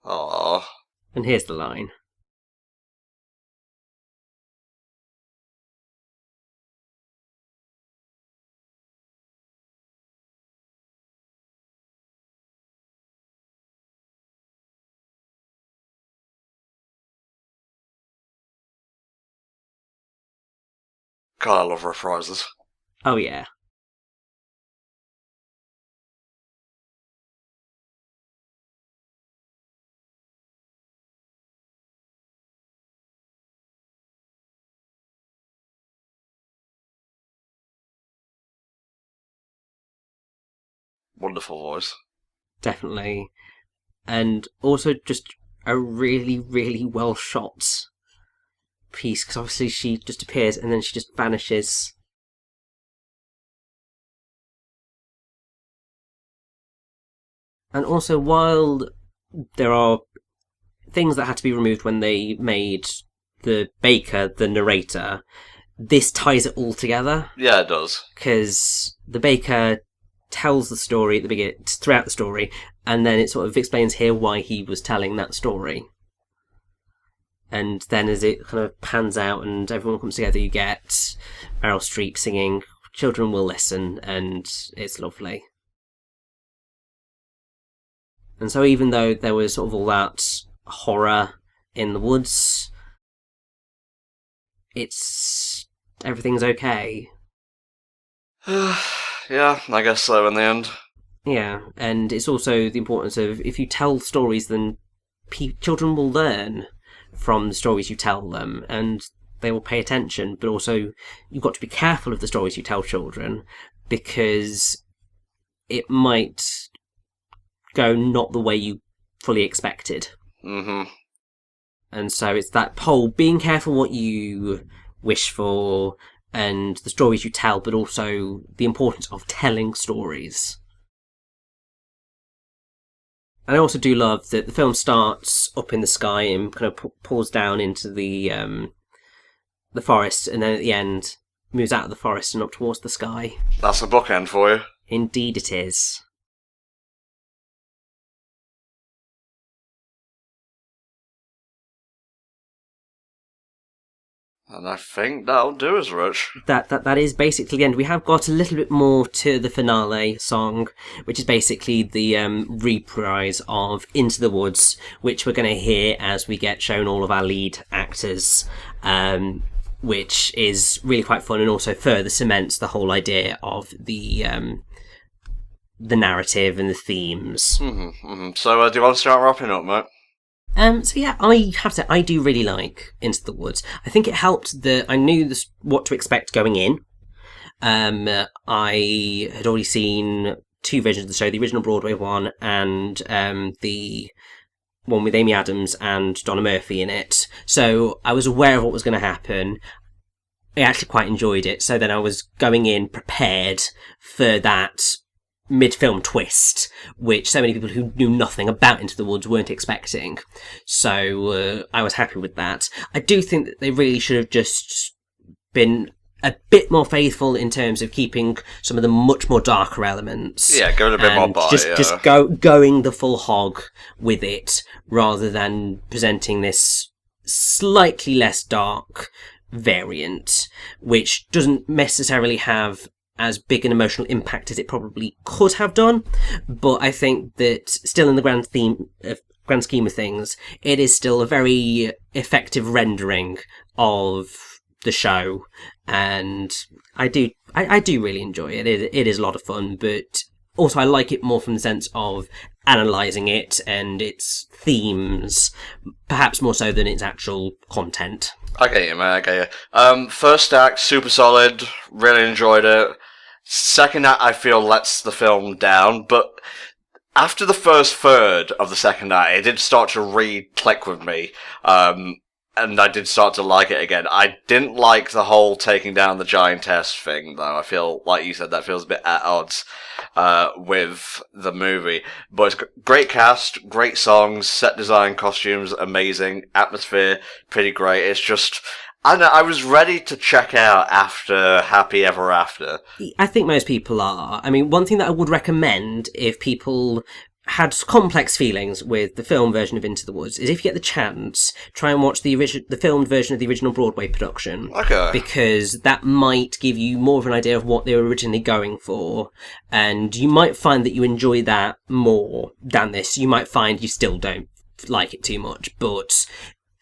Aww. And here's the line. God, I love reprises. Oh yeah. Wonderful voice. Definitely. And also just a really, really well shot piece, because obviously she just appears and then she just vanishes. And also, while there are things that had to be removed when they made the baker the narrator, this ties it all together. Yeah, it does. Because the baker tells the story at the beginning, throughout the story, and then it sort of explains here why he was telling that story. And then as it kind of pans out and everyone comes together, you get Meryl Streep singing "Children Will Listen," and it's lovely. And so even though there was sort of all that horror in the woods, everything's okay. Yeah, I guess so in the end. Yeah, and it's also the importance of, if you tell stories, then children will learn from the stories you tell them, and they will pay attention, but also you've got to be careful of the stories you tell children, because it might go not the way you fully expected. Mm-hmm. And so it's that whole being careful what you wish for and the stories you tell, but also the importance of telling stories. And I also do love that the film starts up in the sky and kind of pulls down into the forest, and then at the end moves out of the forest and up towards the sky. That's a bookend for you. Indeed it is. And I think that'll do us, Rich. That is basically the end. We have got a little bit more to the finale song, which is basically the reprise of Into the Woods, which we're going to hear as we get shown all of our lead actors, which is really quite fun and also further cements the whole idea of the narrative and the themes. Mm-hmm, mm-hmm. So do you want to start wrapping up, mate? So yeah, I have to say, I do really like Into the Woods. I think it helped that I knew what to expect going in. I had already seen two versions of the show, the original Broadway one and the one with Amy Adams and Donna Murphy in it. So I was aware of what was going to happen. I actually quite enjoyed it. So then I was going in prepared for that mid-film twist, which so many people who knew nothing about Into the Woods weren't expecting. So I was happy with that. I do think that they really should have just been a bit more faithful in terms of keeping some of the much more darker elements. Yeah, going a bit more by just going the full hog with it, rather than presenting this slightly less dark variant, which doesn't necessarily have as big an emotional impact as it probably could have done, but I think that still in the grand theme of grand scheme of things, it is still a very effective rendering of the show, and I do really enjoy it. It is a lot of fun, but also I like it more from the sense of analysing it and its themes, perhaps more so than its actual content. I get you, man, I get you. First act, super solid, really enjoyed it. Second act, I feel, lets the film down, but after the first third of the second act, it did start to re-click with me, and I did start to like it again. I didn't like the whole taking down the giantess thing, though. I feel, like you said, that feels a bit at odds with the movie. But it's great cast, great songs, set design, costumes, amazing, atmosphere, pretty great. It's just, I don't know, I was ready to check out after Happy Ever After. I think most people are. I mean, one thing that I would recommend if people had complex feelings with the film version of Into the Woods is if you get the chance, try and watch the filmed version of the original Broadway production. Okay. Because that might give you more of an idea of what they were originally going for, and you might find that you enjoy that more than this. You might find you still don't like it too much, but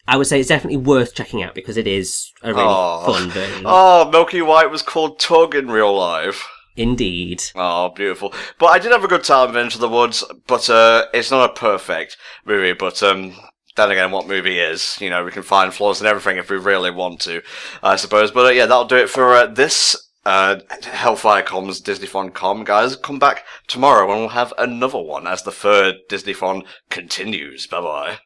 I would say it's definitely worth checking out because it is a really fun version. Oh, Milky White was called Tug in real life. Indeed. Oh, beautiful. But I did have a good time with Into the Woods, but it's not a perfect movie, but then again, what movie is? You know, we can find flaws in everything if we really want to, I suppose. But yeah, that'll do it for this HellfireComms Disneython. Guys, come back tomorrow and we'll have another one as the third Disneython continues. Bye-bye.